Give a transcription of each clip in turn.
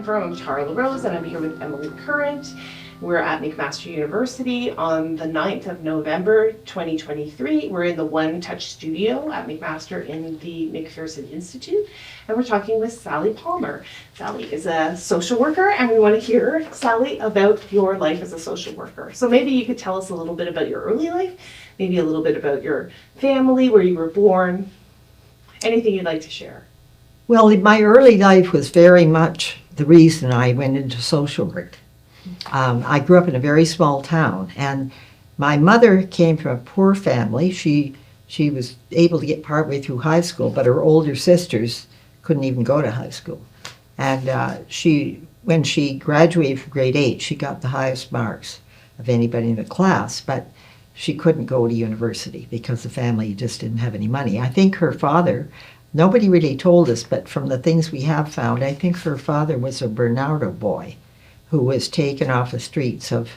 confirm, I'm Charla Rose, and I'm here with Emily Current. We're at McMaster University on the 9th of November 2023. We're in the One Touch studio at McMaster in the McPherson Institute, and we're talking with Sally Palmer. Sally is a social worker, and we want to hear, Sally, about your life as a social worker. So maybe you could tell us a little bit about your early life, maybe a little bit about your family, where you were born, anything you'd like to share. Well, my early life was very much the reason I went into social work. I grew up in a very small town, and my mother came from a poor family. She was able to get partway through high school, but her older sisters couldn't even go to high school. And when she graduated from grade 8, she got the highest marks of anybody in the class, but she couldn't go to university because the family just didn't have any money. I think her father, nobody really told us, but from the things we have found, I think her father was a Bernardo boy who was taken off the streets of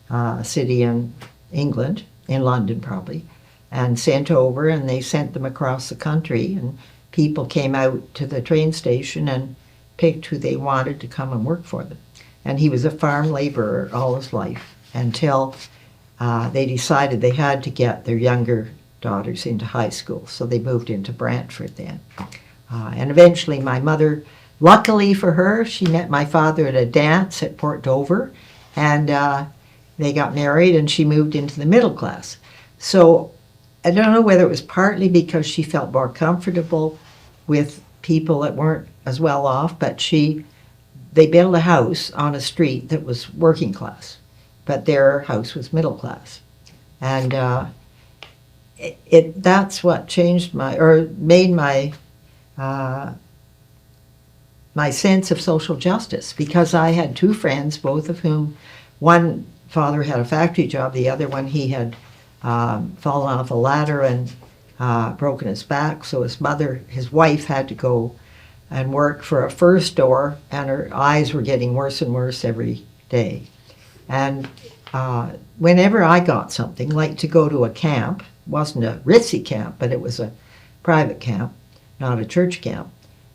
a city in England, in London probably, and sent over, and they sent them across the country, and people came out to the train station and picked who they wanted to come and work for them. And he was a farm laborer all his life until they decided they had to get their younger daughters into high school, so they moved into Brantford then. And eventually my mother, luckily for her, she met my father at a dance at Port Dover, and they got married, and she moved into the middle class. So I don't know whether it was partly because she felt more comfortable with people that weren't as well off, but they built a house on a street that was working class, but their house was middle class. And that's what changed made my sense of social justice, because I had two friends, both of whom, one father had a factory job, the other one he had fallen off a ladder and broken his back, so his wife had to go and work for a fur store, and her eyes were getting worse and worse every day. And whenever I got something, like to go to a camp, wasn't a ritzy camp, but it was a private camp, not a church camp,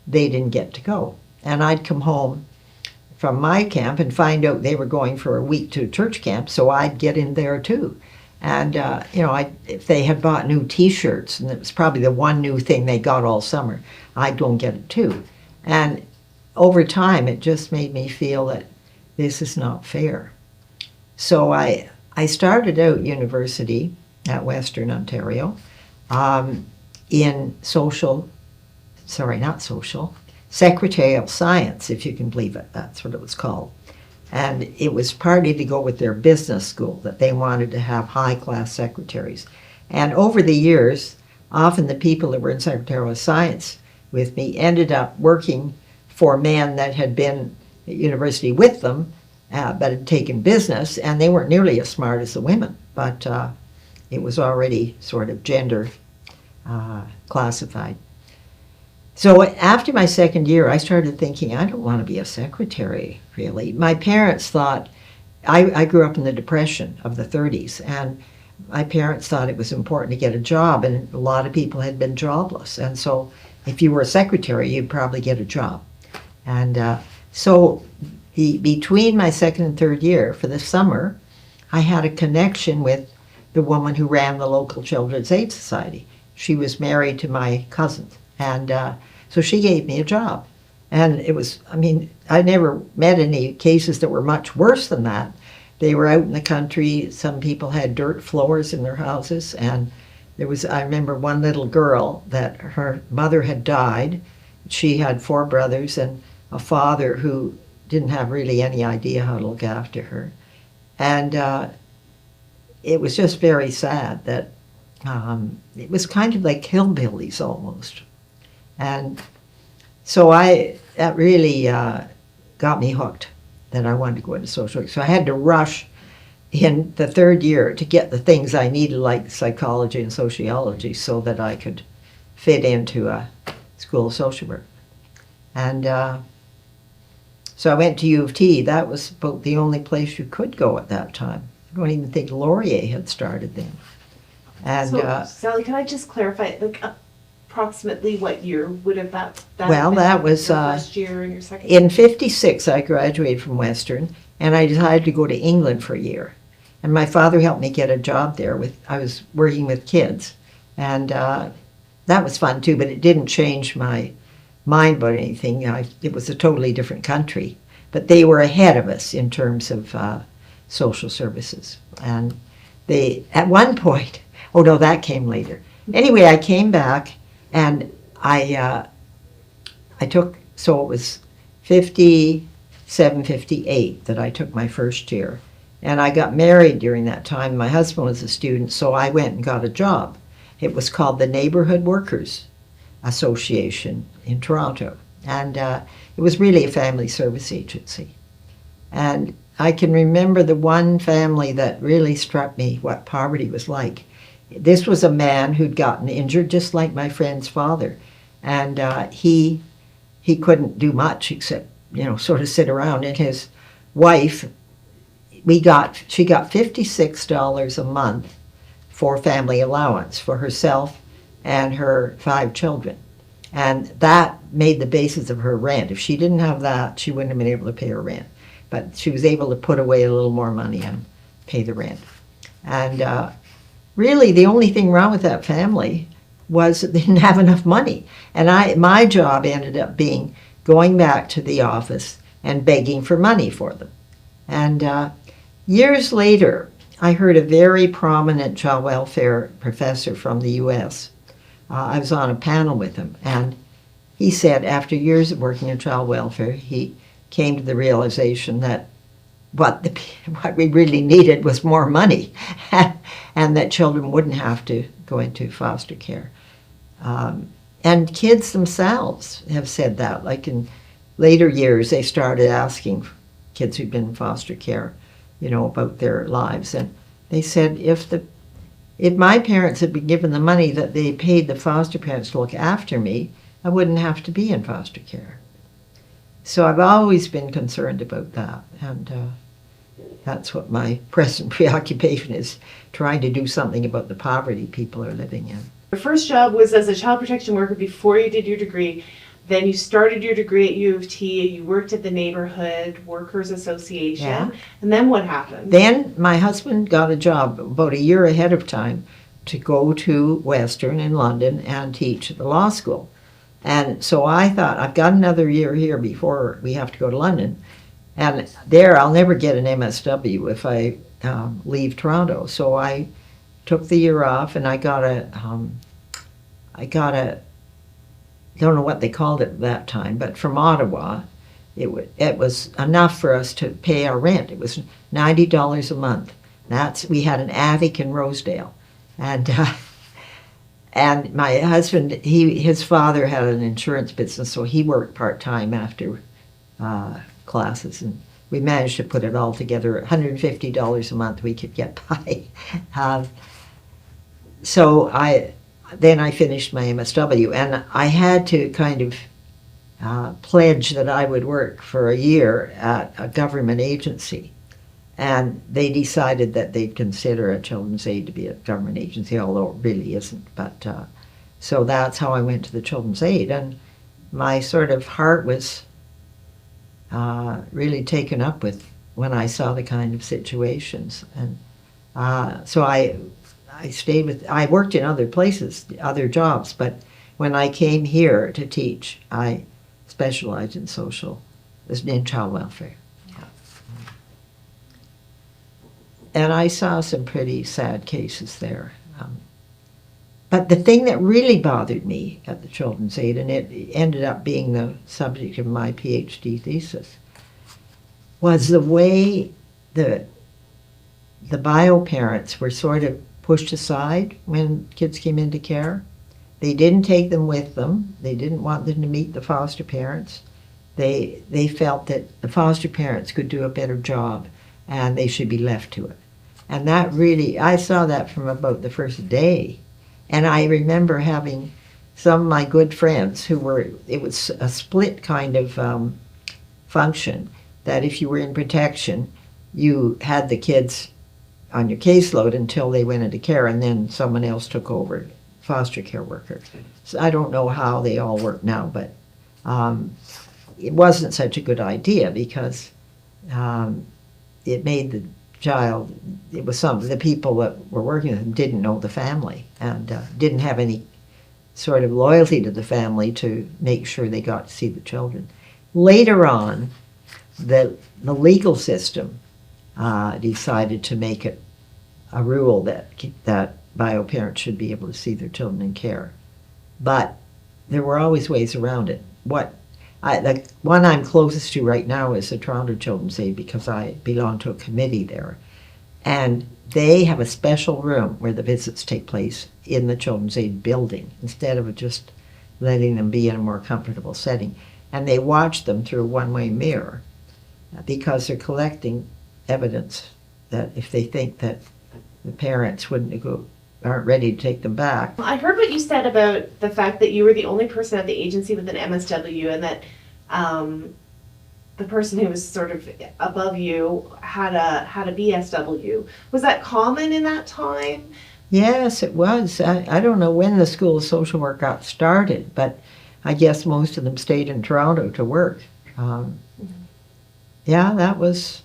they didn't get to go. And I'd come home from my camp and find out they were going for a week to a church camp, so I'd get in there too. And, if they had bought new T-shirts, and it was probably the one new thing they got all summer, I'd go and get it too. And over time, it just made me feel that this is not fair. So I started out university at Western Ontario in secretarial science, if you can believe it. That's what it was called. And it was partly to go with their business school, that they wanted to have high-class secretaries. And over the years, often the people that were in secretarial science with me ended up working for men that had been at university with them, but had taken business, and they weren't nearly as smart as the women, but it was already sort of gender classified. So after my second year, I started thinking, I don't want to be a secretary, really. My parents thought, I grew up in the Depression of the 30s, and my parents thought it was important to get a job, and a lot of people had been jobless. And so if you were a secretary, you'd probably get a job. And so between my second and third year, for the summer, I had a connection with the woman who ran the local Children's Aid Society. She was married to my cousin. And so she gave me a job. And it was, I never met any cases that were much worse than that. They were out in the country. Some people had dirt floors in their houses. And I remember one little girl that her mother had died. She had 4 brothers and a father who didn't have really any idea how to look after her. And it was just very sad that it was kind of like hillbillies almost. And so that really got me hooked, that I wanted to go into social work. So I had to rush in the third year to get the things I needed, like psychology and sociology, so that I could fit into a school of social work. And so I went to U of T. That was about the only place you could go at that time. I don't even think Laurier had started then. And so, Sally, can I just clarify, approximately what year would have that Well, been? that was, Your first year and your second? In 56, I graduated from Western, and I decided to go to England for a year. And my father helped me get a job there. I was working with kids, and that was fun too. But it didn't change my mind about anything. It was a totally different country, but they were ahead of us in terms of social services. And they, at one point, oh no, that came later. Anyway, I came back, and I took, so it was 57, 58 that I took my first year. And I got married during that time. My husband was a student, so I went and got a job. It was called the Neighborhood Workers Association in Toronto. And it was really a family service agency. And I can remember the one family that really struck me what poverty was like. This was a man who'd gotten injured, just like my friend's father. And he couldn't do much except, sort of sit around. And his wife, she got $56 a month for family allowance for herself and her 5 children. And that made the basis of her rent. If she didn't have that, she wouldn't have been able to pay her rent. But she was able to put away a little more money and pay the rent. And really, the only thing wrong with that family was that they didn't have enough money. And my job ended up being going back to the office and begging for money for them. And years later, I heard a very prominent child welfare professor from the U.S. I was on a panel with him, and he said after years of working in child welfare, he came to the realization that what we really needed was more money, and that children wouldn't have to go into foster care. And kids themselves have said that. Like in later years, they started asking kids who'd been in foster care, about their lives. And they said, if my parents had been given the money that they paid the foster parents to look after me, I wouldn't have to be in foster care. So I've always been concerned about that. And that's what my present preoccupation is, trying to do something about the poverty people are living in. Your first job was as a child protection worker before you did your degree. Then you started your degree at U of T, you worked at the Neighborhood Workers Association, Yeah. And then what happened? Then my husband got a job about a year ahead of time to go to Western in London and teach at the law school. And so I thought, I've got another year here before we have to go to London. And there I'll never get an MSW if I leave Toronto. So I took the year off, and I got a don't know what they called it at that time, but from Ottawa, it was enough for us to pay our rent. It was $90 a month. We had an attic in Rosedale, and my husband, his father had an insurance business, so he worked part-time after classes, and we managed to put it all together. $150 a month we could get by. So then I finished my MSW, and I had to kind of pledge that I would work for a year at a government agency. And they decided that they'd consider a children's aid to be a government agency, although it really isn't. But so that's how I went to the children's aid, and my sort of heart was really taken up with when I saw the kind of situations. And so I worked in other places, other jobs, but when I came here to teach, I specialized in child welfare. Yeah. And I saw some pretty sad cases there. But the thing that really bothered me at the Children's Aid, and it ended up being the subject of my PhD thesis, was the way the bio parents were sort of pushed aside when kids came into care. They didn't take them with them. They didn't want them to meet the foster parents. They felt that the foster parents could do a better job and they should be left to it. And that really, I saw that from about the first day. And I remember having some of my good friends it was a split kind of function, that if you were in protection, you had the kids on your caseload until they went into care, and then someone else took over foster care worker. So I don't know how they all work now, but it wasn't such a good idea because it made the child, it was the people that were working with them didn't know the family and didn't have any sort of loyalty to the family to make sure they got to see the children. Later on, the legal system decided to make it a rule that bio parents should be able to see their children in care. But there were always ways around it. The one I'm closest to right now is the Toronto Children's Aid because I belong to a committee there. And they have a special room where the visits take place in the Children's Aid building instead of just letting them be in a more comfortable setting. And they watch them through a one-way mirror because they're collecting evidence that if they think that the parents aren't ready to take them back. I heard what you said about the fact that you were the only person at the agency with an MSW and that the person who was sort of above you had a BSW. Was that common in that time? Yes, it was. I don't know when the School of Social Work got started, but I guess most of them stayed in Toronto to work. Yeah, that was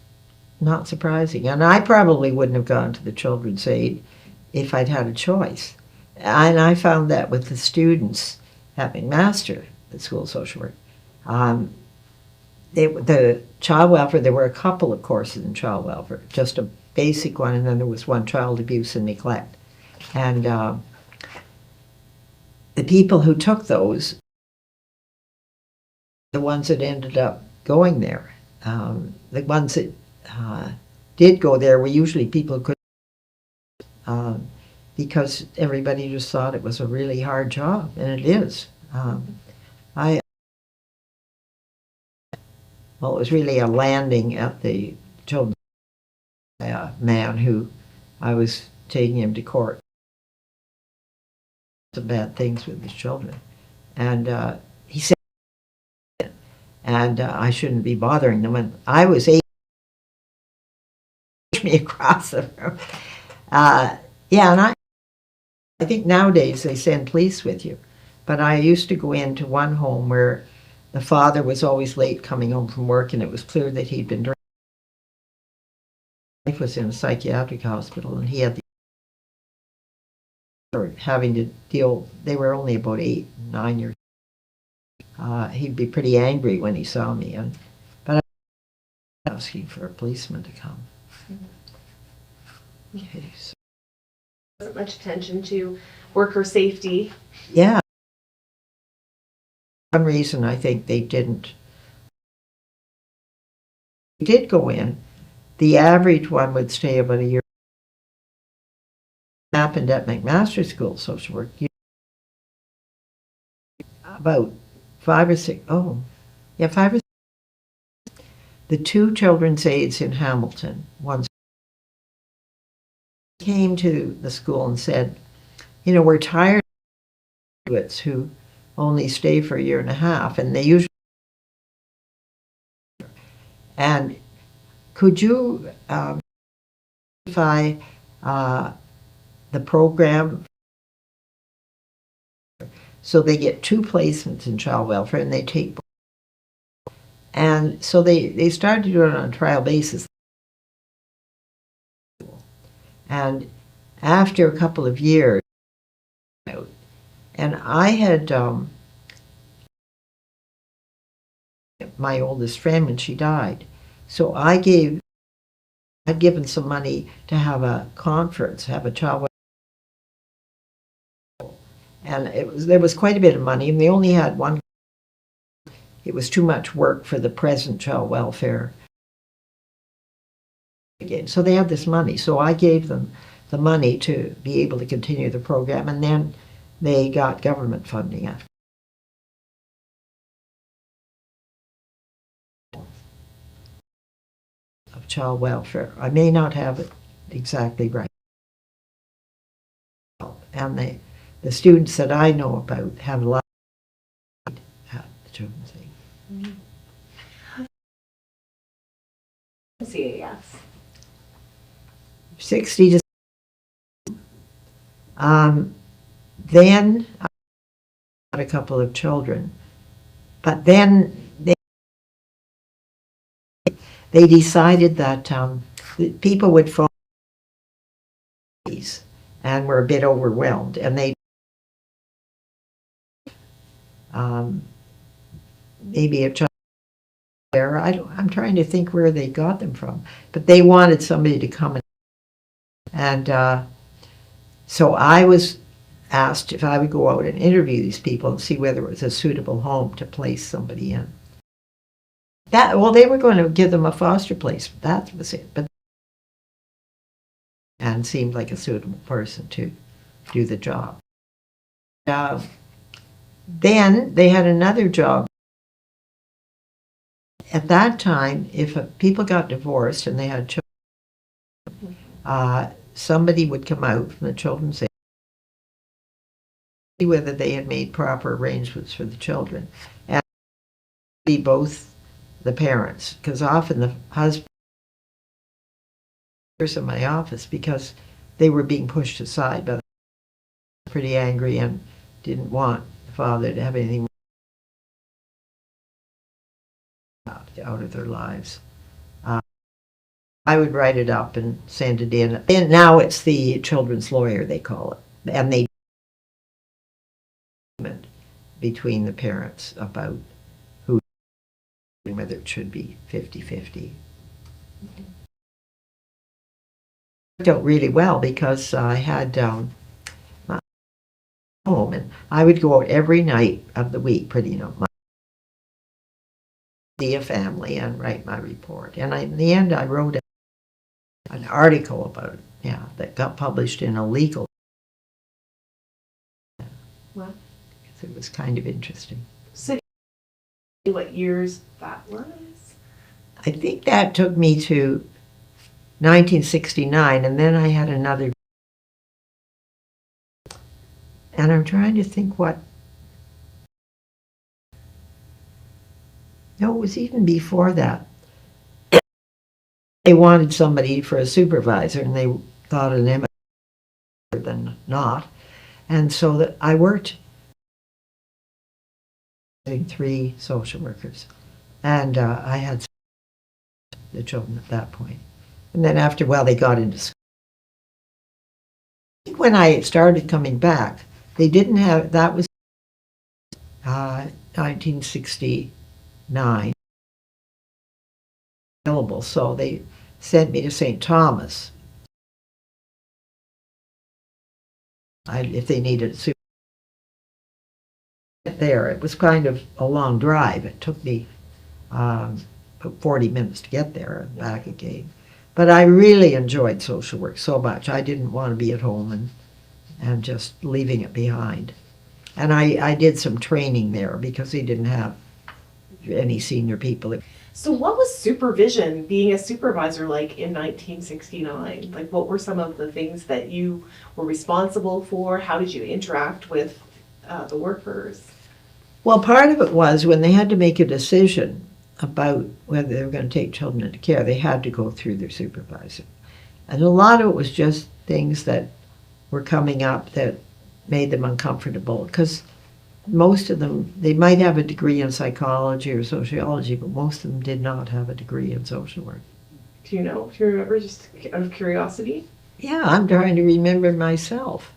not surprising. And I probably wouldn't have gone to the Children's Aid if I'd had a choice. And I found that with the students at McMaster, the School of Social Work. The child welfare, there were a couple of courses in child welfare, just a basic one, and then there was one, child abuse and neglect. And the people who took those, the ones that ended up going there, the ones that did go there were usually people who could, because everybody just thought it was a really hard job, and it is. Well, it was really a landing at the children's man who I was taking him to court. Some bad things with his children. And he said, and I shouldn't be bothering them. And I was able to push me across the room. Yeah, and I think nowadays they send police with you. But I used to go into one home where the father was always late coming home from work, and it was clear that he'd been drinking. His wife was in a psychiatric hospital, and he had having to deal, they were only about 8, 9 years. He'd be pretty angry when he saw me, but I was asking for a policeman to come. Okay, so. Wasn't much attention to worker safety. Yeah. For some reason, I think they didn't. They did go in. The average one would stay about a year. It happened at McMaster School of Social Work. About 5 or 6. Oh, yeah, 5 or 6. The 2 children's aides in Hamilton once came to the school and said, you know, we're tired of graduates who only stay for a year and a half, and they usually. And could you identify the program so they get 2 placements in child welfare and they take, and so they started to do it on a trial basis. And after a couple of years, and I had my oldest friend when she died, so I'd given some money to have a conference, have a child welfare. And there was quite a bit of money, and they only had one. It was too much work for the present child welfare. So they had this money, so I gave them the money to be able to continue the program, and then they got government funding after. Of child welfare. I may not have it exactly right. And the students that I know about have a lot at the Children's Aid. CAS. 60 to then I had a couple of children. But then they decided that people would phone and were a bit overwhelmed, and they maybe a child there. I'm trying to think where they got them from, but they wanted somebody to come and so I was asked if I would go out and interview these people and see whether it was a suitable home to place somebody in. Well, they were going to give them a foster place. That was it, but and seemed like a suitable person to do the job. Then they had another job. At that time, if people got divorced and they had children, somebody would come out from the children's aid, see whether they had made proper arrangements for the children, and be both the parents, because often the husband was in my office because they were being pushed aside, but pretty angry and didn't want the father to have anything out of their lives. I would write it up and send it in. And now it's the children's lawyer, they call it. And they between the parents about who, whether it should be 50-50. Worked out really well because I had my home, and I would go out every night of the week, see a family and write my report. And in the end, I wrote an article about it, that got published in a legal. Wow. It was kind of interesting. So, what years that was? I think that took me to 1969, and then I had another. And I'm trying to think what. No, it was even before that. They wanted somebody for a supervisor, and they thought an M than not. And so that I worked 3 social workers, and I had the children at that point. And then after a while, they got into school. When I started coming back, they didn't have, that was 1969, available, so they sent me to St. Thomas. If they needed a supervisor there, it was kind of a long drive. It took me 40 minutes to get there and back again. But I really enjoyed social work so much. I didn't want to be at home and just leaving it behind. And I did some training there because they didn't have any senior people. So what was supervision, being a supervisor, like in 1969? Like, what were some of the things that you were responsible for? How did you interact with the workers? Well, part of it was when they had to make a decision about whether they were going to take children into care, they had to go through their supervisor. And a lot of it was just things that were coming up that made them uncomfortable, because most of them, they might have a degree in psychology or sociology, but most of them did not have a degree in social work. Do you know? Do you remember, just out of curiosity? Yeah, I'm trying to remember myself.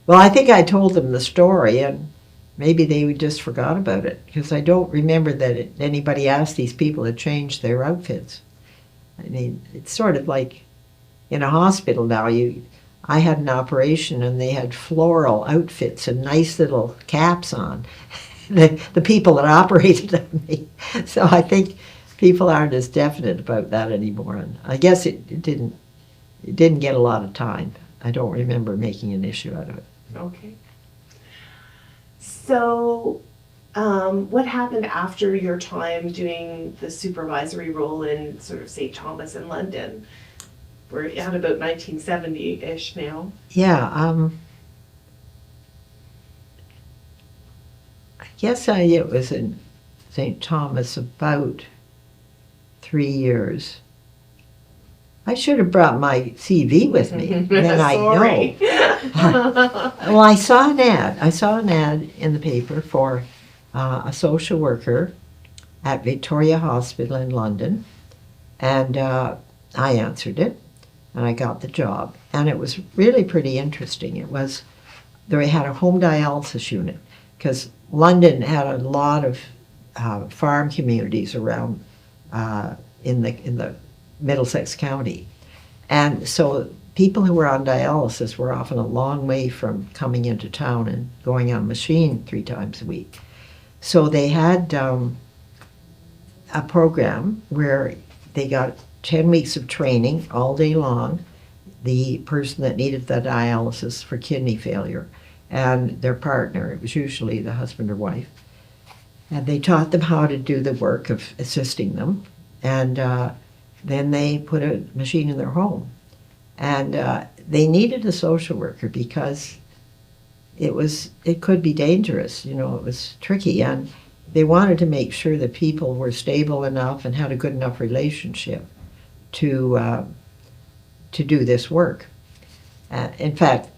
Well, I think I told them the story, and maybe they just forgot about it, because I don't remember that anybody asked these people to change their outfits. I mean, it's sort of like in a hospital now, I had an operation and they had floral outfits and nice little caps on, the people that operated on me. So I think people aren't as definite about that anymore. And I guess it didn't get a lot of time. I don't remember making an issue out of it. Okay. So what happened after your time doing the supervisory role in sort of St. Thomas in London? We're at about 1970-ish now. Yeah, I guess it was in St. Thomas about 3 years. I should have brought my CV with me. Then I Sorry. know. Well, I saw an ad. I saw an ad in the paper for a social worker at Victoria Hospital in London, and I answered it, and I got the job. And it was really pretty interesting. It was, they had a home dialysis unit, because London had a lot of farm communities around in the Middlesex County. And so people who were on dialysis were often a long way from coming into town and going on a machine 3 times a week. So they had a program where they got 10 weeks of training all day long, the person that needed the dialysis for kidney failure and their partner. It was usually the husband or wife. And they taught them how to do the work of assisting them. And then they put a machine in their home. And they needed a social worker because it could be dangerous, it was tricky. And they wanted to make sure that people were stable enough and had a good enough relationship to do this work. In fact,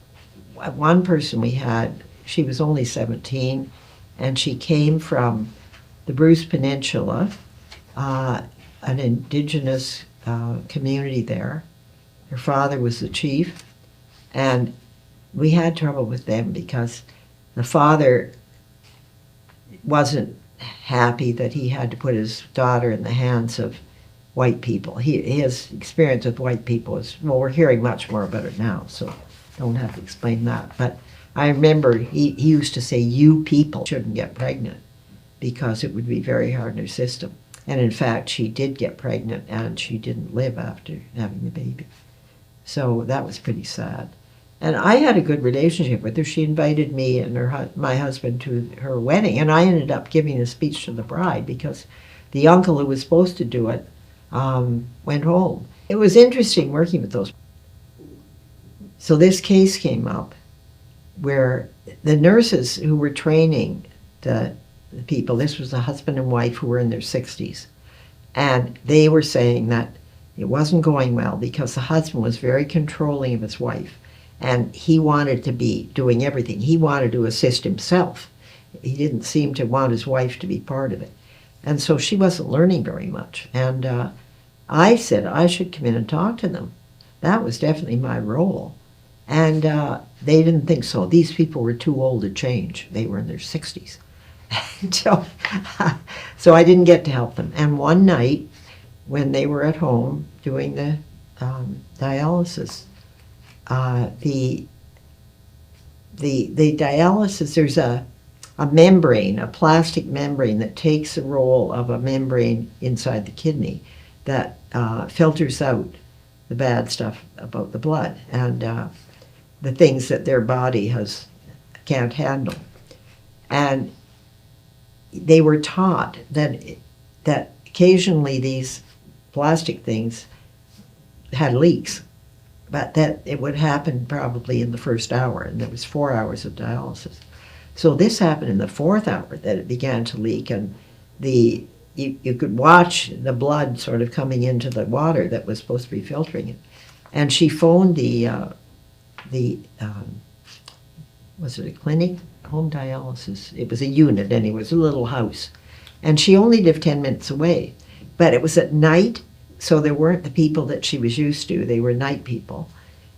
one person we had, she was only 17, and she came from the Bruce Peninsula, an indigenous community there. Her father was the chief, and we had trouble with them because the father wasn't happy that he had to put his daughter in the hands of white people. His experience with white people is, well, we're hearing much more about it now, so don't have to explain that. But I remember he used to say, you people shouldn't get pregnant because it would be very hard in her system. And in fact, she did get pregnant and she didn't live after having the baby. So that was pretty sad. And I had a good relationship with her. She invited me and my husband to her wedding, and I ended up giving a speech to the bride because the uncle who was supposed to do it went home. It was interesting working with those. So this case came up where the nurses who were training the people, this was a husband and wife who were in their 60s, and they were saying that it wasn't going well because the husband was very controlling of his wife, and he wanted to be doing everything. He wanted to assist himself. He didn't seem to want his wife to be part of it. And so she wasn't learning very much. And I said I should come in and talk to them. That was definitely my role. And they didn't think so. These people were too old to change. They were in their 60s. So I didn't get to help them. And one night, when they were at home doing the dialysis, the dialysis, there's a membrane, a plastic membrane that takes the role of a membrane inside the kidney that filters out the bad stuff about the blood and the things that their body can't handle. And they were taught that occasionally these plastic things had leaks, but that it would happen probably in the first hour, and there was 4 hours of dialysis. So this happened in the 4th hour that it began to leak, and you could watch the blood sort of coming into the water that was supposed to be filtering it. And she phoned was it a clinic? Home dialysis. It was a unit, and it was a little house. And she only lived 10 minutes away. But it was at night, so there weren't the people that she was used to. They were night people.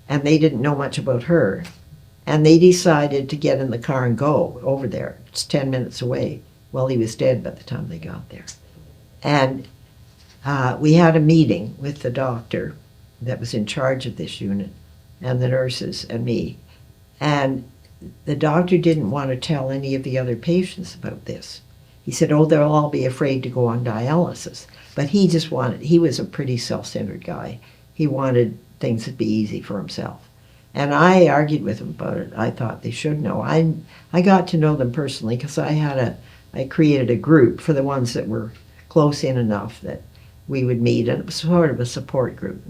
And they didn't know much about her. And they decided to get in the car and go over there. It's 10 minutes away. Well, he was dead by the time they got there. And we had a meeting with the doctor that was in charge of this unit and the nurses and me. And the doctor didn't want to tell any of the other patients about this. He said, oh, they'll all be afraid to go on dialysis. But he was a pretty self-centered guy. He wanted things to be easy for himself. And I argued with him about it. I thought they should know. I got to know them personally because I created a group for the ones that were close in enough that we would meet, and it was sort of a support group.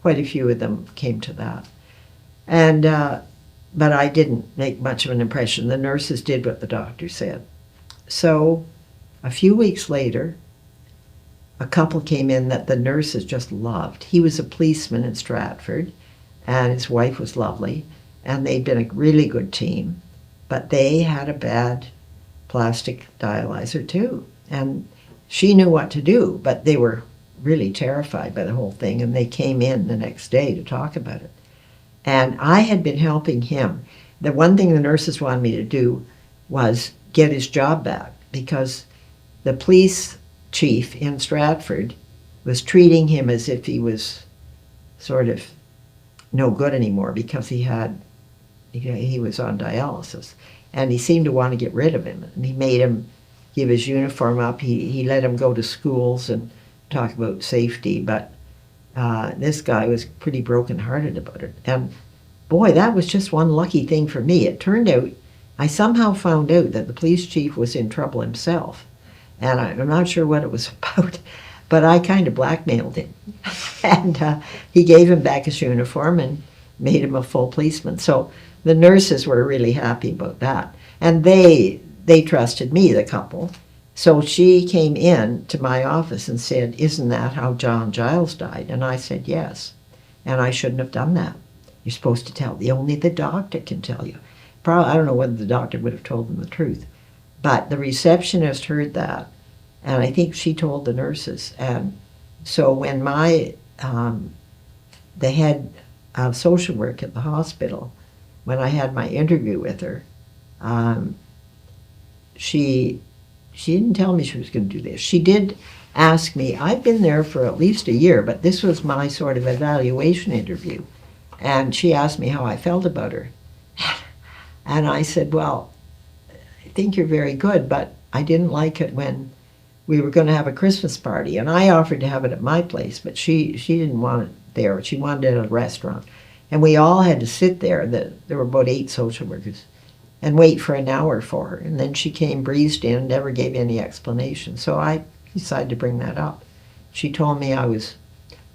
Quite a few of them came to that. And but I didn't make much of an impression. The nurses did what the doctor said. So a few weeks later, a couple came in that the nurses just loved. He was a policeman in Stratford, and his wife was lovely, and they'd been a really good team, but they had a bad plastic dialyzer too. And she knew what to do, but they were really terrified by the whole thing, and they came in the next day to talk about it. And I had been helping him. The one thing the nurses wanted me to do was get his job back, because the police chief in Stratford was treating him as if he was sort of no good anymore, because he was on dialysis, and he seemed to want to get rid of him. And he made him give his uniform up. He let him go to schools and talk about safety, but this guy was pretty broken-hearted about it. And boy, that was just one lucky thing for me. It turned out, I somehow found out that the police chief was in trouble himself. And I'm not sure what it was about, but I kind of blackmailed him. And he gave him back his uniform and made him a full policeman. So the nurses were really happy about that. And they trusted me, the couple. So she came in to my office and said, "Isn't that how John Giles died?" And I said, "Yes. And I shouldn't have done that. You're supposed to tell. Only the doctor can tell you." Probably, I don't know whether the doctor would have told them the truth. But the receptionist heard that, and I think she told the nurses. And so when the head of social work at the hospital, when I had my interview with her, she didn't tell me she was going to do this. She did ask me. I've been there for at least a year, but this was my sort of evaluation interview. And she asked me how I felt about her. And I said, "Well, I think you're very good, but I didn't like it when we were going to have a Christmas party." And I offered to have it at my place, but she didn't want it there. She wanted it at a restaurant. And we all had to sit there. There were about 8 social workers, and wait for an hour for her. And then she came, breezed in, never gave any explanation. So I decided to bring that up. She told me I was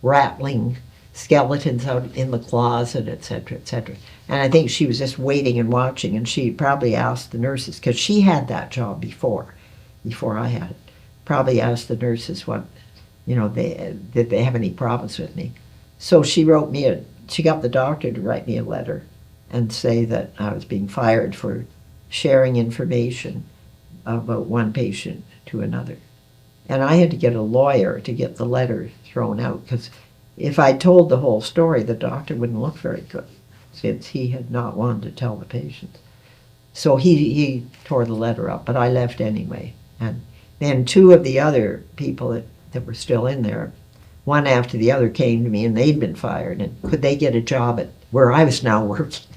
rattling skeletons out in the closet, etc., etc. And I think she was just waiting and watching, and she probably asked the nurses, because she had that job before I had it, probably asked the nurses what, did they have any problems with me. So she got the doctor to write me a letter and say that I was being fired for sharing information about one patient to another. And I had to get a lawyer to get the letter thrown out, because if I told the whole story, the doctor wouldn't look very good, since he had not wanted to tell the patients. So he tore the letter up, but I left anyway. And then 2 of the other people that were still in there, one after the other, came to me, and they'd been fired, and could they get a job at where I was now working?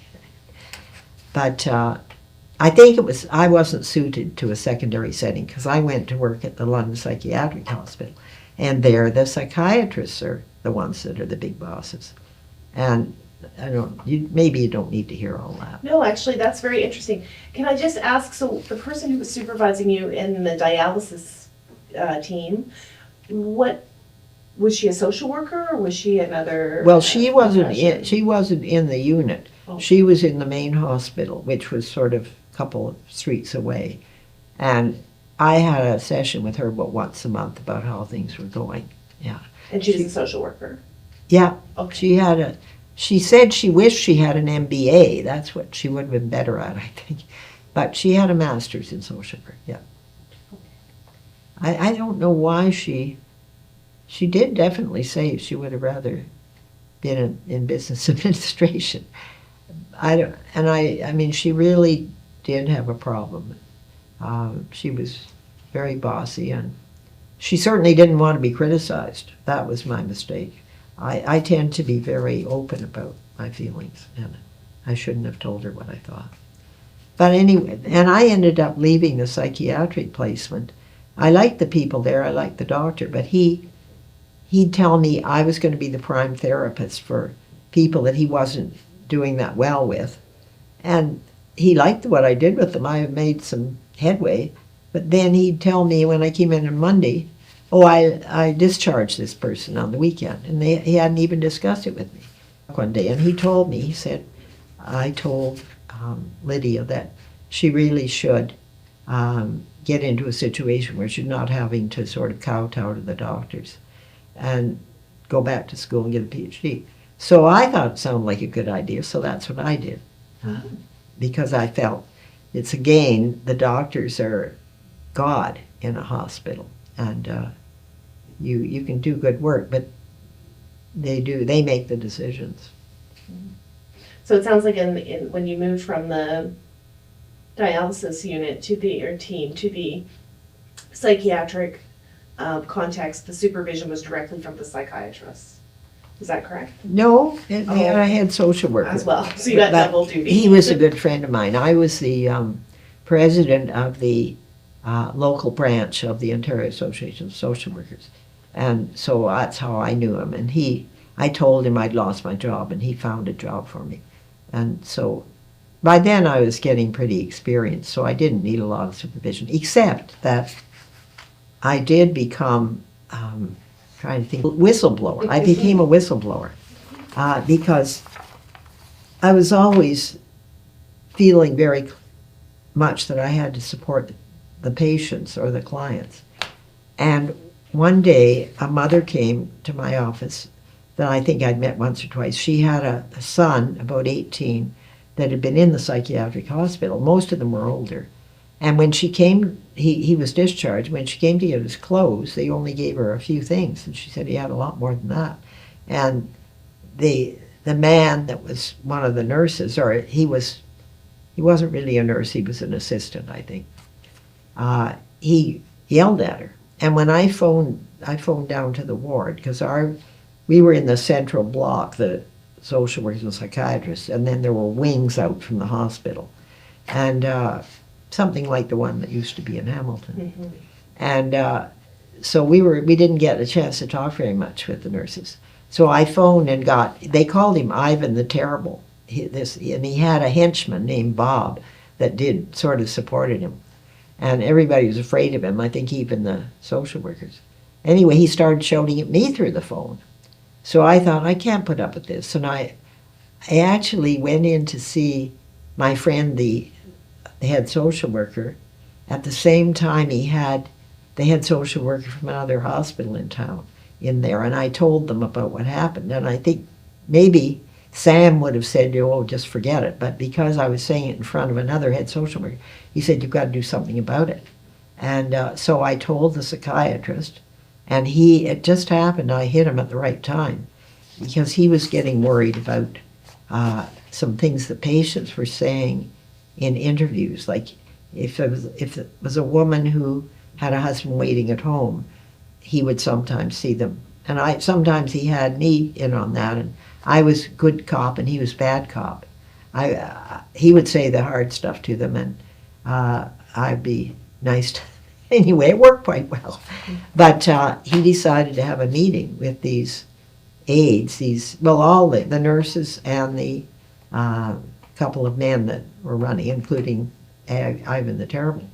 But I think I wasn't suited to a secondary setting, because I went to work at the London Psychiatric Hospital, and there the psychiatrists are the ones that are the big bosses. And maybe you don't need to hear all that. No, actually, that's very interesting. Can I just ask, so the person who was supervising you in the dialysis team, was she a social worker, or was she another? Well, she wasn't in the unit. Oh. She was in the main hospital, which was sort of a couple of streets away. And I had a session with her about once a month about how things were going. Yeah. And she was a social worker? Yeah. Okay. She said she wished she had an MBA. That's what she would have been better at, I think. But she had a master's in social work, yeah. I don't know why she did definitely say she would have rather been in business administration. I mean, she really did have a problem. She was very bossy, and she certainly didn't want to be criticized. That was my mistake. I tend to be very open about my feelings, and I shouldn't have told her what I thought. But anyway, and I ended up leaving the psychiatric placement. I liked the people there, I liked the doctor, but he'd tell me I was going to be the prime therapist for people that he wasn't doing that well with. And he liked what I did with them. I made some headway. But then he'd tell me when I came in on Monday, I discharged this person on the weekend. And he hadn't even discussed it with me. One day, and he told me, he said, I told Lydia that she really should get into a situation where she's not having to sort of kowtow to the doctors and go back to school and get a PhD. So I thought it sounded like a good idea, so that's what I did. Because I felt it's, again, the doctors are God in a hospital, and you can do good work, but they make the decisions. So it sounds like when you moved from the dialysis unit to the psychiatric context, the supervision was directly from the psychiatrist. Is that correct? No, I had social work as well. So you got double duty. He was a good friend of mine. I was the president of the local branch of the Ontario Association of Social Workers, and so that's how I knew him. And I told him I'd lost my job, and he found a job for me. And so by then I was getting pretty experienced, so I didn't need a lot of supervision, except that I did become, trying to think, whistleblower. I became a whistleblower because I was always feeling very much that I had to support the patients or the clients. And one day a mother came to my office that I think I'd met once or twice. She had a son, about 18, that had been in the psychiatric hospital. Most of them were older. And when she came, he was discharged. When she came to get his clothes, they only gave her a few things. And she said he had a lot more than that. And the man that was one of the nurses, or he wasn't really a nurse, he was an assistant, I think. He yelled at her. And when I phoned down to the ward, because we were in the central block, the social workers and psychiatrists, and then there were wings out from the hospital. And something like the one that used to be in Hamilton. Mm-hmm. And so we didn't get a chance to talk very much with the nurses. So I phoned and they called him Ivan the Terrible. And he had a henchman named Bob that sort of supported him. And everybody was afraid of him, I think even the social workers. Anyway, he started shouting at me through the phone. So I thought, I can't put up with this. And I actually went in to see my friend, the head social worker. At the same time, the head social worker from another hospital in town in there. And I told them about what happened. And I think maybe Sam would have said, oh, just forget it. But because I was saying it in front of another head social worker, he said, you've got to do something about it. And so I told the psychiatrist. And it just happened, I hit him at the right time, because he was getting worried about some things the patients were saying in interviews. Like if it was a woman who had a husband waiting at home, he would sometimes see them. And sometimes he had me in on that, and I was good cop and he was bad cop. He would say the hard stuff to them, and I'd be nice to anyway, it worked quite well. But he decided to have a meeting with these aides, all the nurses and the couple of men that were running, including Ivan the Terrible.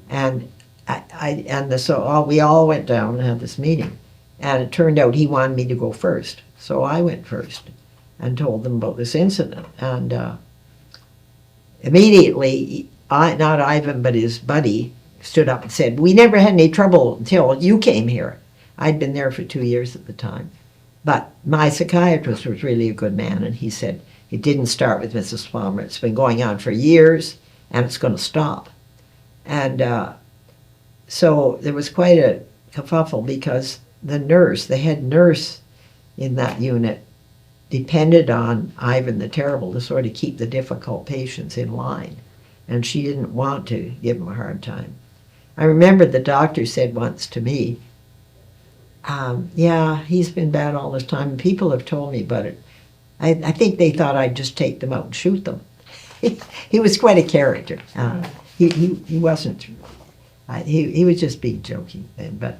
And we all went down and had this meeting. And it turned out he wanted me to go first. So I went first and told them about this incident. And immediately, not Ivan, but his buddy, stood up and said, we never had any trouble until you came here. I'd been there for 2 years at the time. But my psychiatrist was really a good man, and he said, it didn't start with Mrs. Palmer. It's been going on for years, and it's going to stop. And so there was quite a kerfuffle, because the head nurse in that unit, depended on Ivan the Terrible to sort of keep the difficult patients in line. And she didn't want to give him a hard time. I remember the doctor said once to me, yeah, he's been bad all this time. People have told me about it. I think they thought I'd just take them out and shoot them. He was quite a character. He wasn't. He was just being joking then. But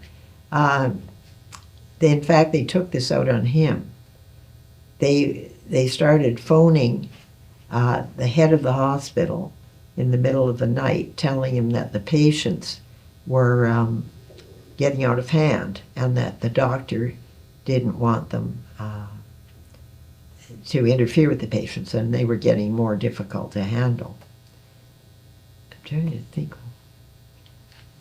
in fact, they took this out on him. They started phoning the head of the hospital in the middle of the night, telling him that the patients were getting out of hand, and that the doctor didn't want them to interfere with the patients, and they were getting more difficult to handle. I'm trying to think.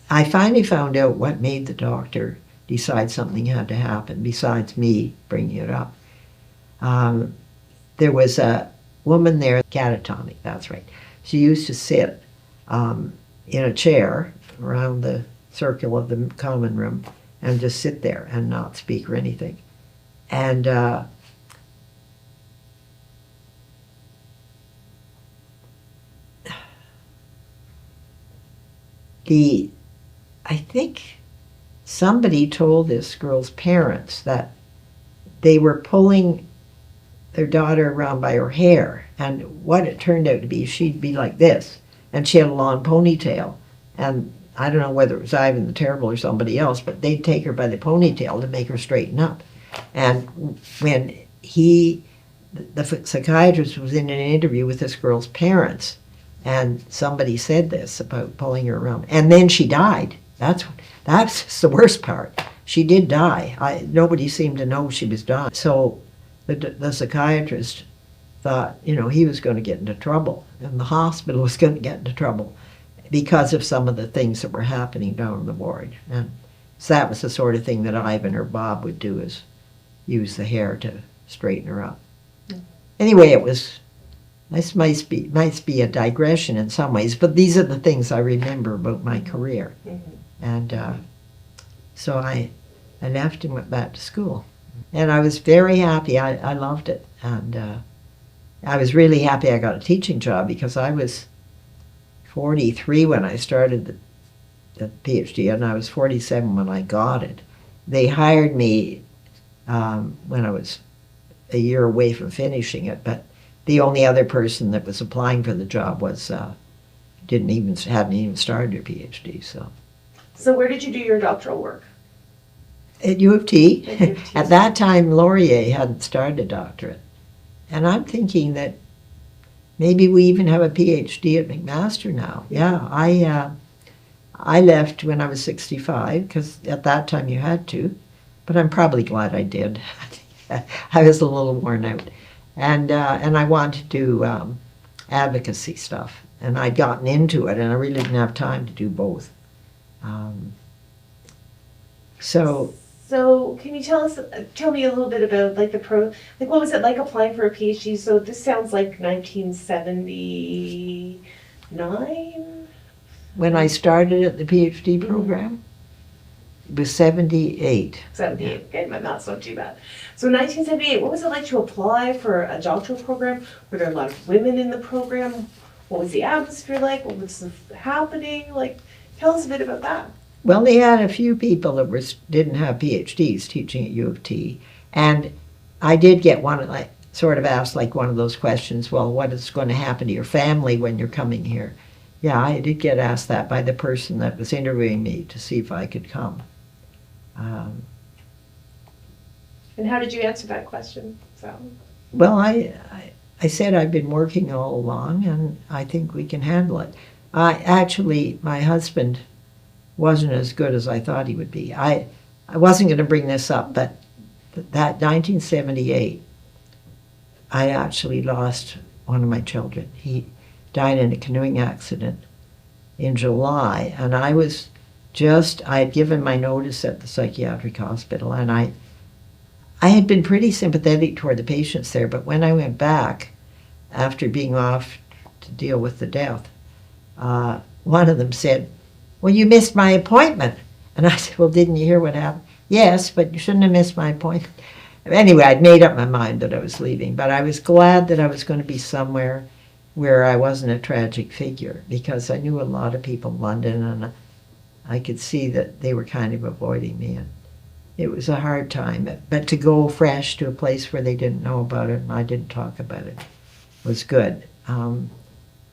I finally found out what made the doctor decide something had to happen, besides me bringing it up. There was a woman there, catatonic, that's right. She used to sit in a chair around the circle of the common room and just sit there and not speak or anything. And I think somebody told this girl's parents that they were pulling their daughter around by her hair, and what it turned out to be, she'd be like this, and she had a long ponytail, and I don't know whether it was Ivan the Terrible or somebody else, but they'd take her by the ponytail to make her straighten up. And when the psychiatrist was in an interview with this girl's parents, and somebody said this about pulling her around, and then she died. That's the worst part. She did die. Nobody seemed to know she was dying. So the psychiatrist thought, he was going to get into trouble, and the hospital was going to get into trouble because of some of the things that were happening down the ward. And so that was the sort of thing that Ivan or Bob would do, is use the hair to straighten her up. Mm-hmm. Anyway, this might be a digression in some ways, but these are the things I remember about my career. Mm-hmm. And so I left and went back to school. And I was very happy. I loved it. And I was really happy I got a teaching job, because I was 43 when I started the PhD, and I was 47 when I got it. They hired me when I was a year away from finishing it, but the only other person that was applying for the job hadn't even started her PhD. So where did you do your doctoral work? At U of T. At that time, Laurier hadn't started a doctorate. And I'm thinking that maybe we even have a PhD at McMaster now. Yeah, I left when I was 65, because at that time you had to, but I'm probably glad I did. I was a little worn out. And I wanted to do advocacy stuff, and I'd gotten into it, and I really didn't have time to do both. So can you tell me a little bit about what was it like applying for a PhD? So this sounds like 1979? When I started at the PhD program, it was 78. 78, okay, my math's not too bad. So 1978, what was it like to apply for a doctoral program? Were there a lot of women in the program? What was the atmosphere like? What was happening? Tell us a bit about that. Well, they had a few people that didn't have PhDs teaching at U of T, and I did get sort of asked one of those questions, well, what is going to happen to your family when you're coming here? Yeah, I did get asked that by the person that was interviewing me to see if I could come. And how did you answer that question, Sally? Well, I said I've been working all along, and I think we can handle it. Actually, my husband wasn't as good as I thought he would be. I wasn't going to bring this up, but that 1978, I actually lost one of my children. He died in a canoeing accident in July, and I had given my notice at the psychiatric hospital, and I had been pretty sympathetic toward the patients there, but when I went back after being off to deal with the death, one of them said, well, you missed my appointment. And I said, well, didn't you hear what happened? Yes, but you shouldn't have missed my appointment. Anyway, I'd made up my mind that I was leaving, but I was glad that I was going to be somewhere where I wasn't a tragic figure, because I knew a lot of people in London, and I could see that they were kind of avoiding me. And it was a hard time, but to go fresh to a place where they didn't know about it and I didn't talk about it was good.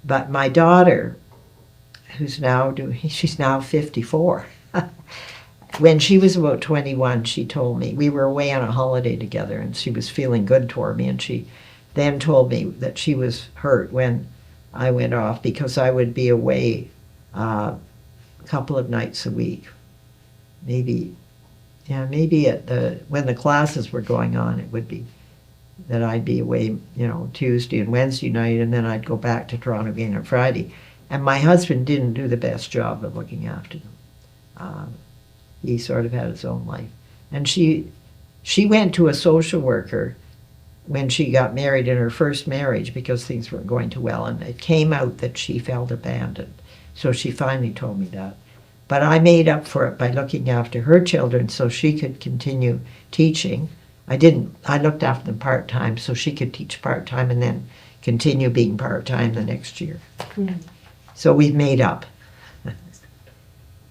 But my daughter, she's now 54. When she was about 21, she told me, we were away on a holiday together, and she was feeling good toward me, and she then told me that she was hurt when I went off, because I would be away a couple of nights a week. Maybe when the classes were going on, it would be that I'd be away, Tuesday and Wednesday night, and then I'd go back to Toronto again on Friday. And my husband didn't do the best job of looking after them. He sort of had his own life. And she went to a social worker when she got married in her first marriage because things weren't going too well, and it came out that she felt abandoned. So she finally told me that. But I made up for it by looking after her children so she could continue teaching. I looked after them part-time so she could teach part-time and then continue being part-time the next year. Mm. So we've made up.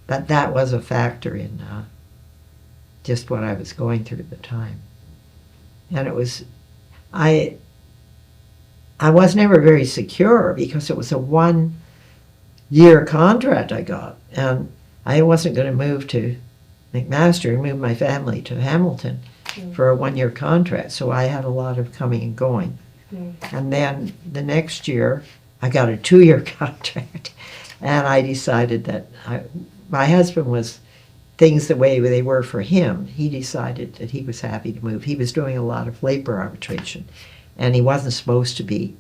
But that was a factor in just what I was going through at the time. And it was, I was never very secure because it was a 1-year contract I got. And I wasn't going to move to McMaster and move my family to Hamilton for a 1-year contract. So I had a lot of coming and going. And then the next year, I got a 2-year contract. And I decided that my husband was things the way they were for him. He decided that he was happy to move. He was doing a lot of labor arbitration. And he wasn't supposed to be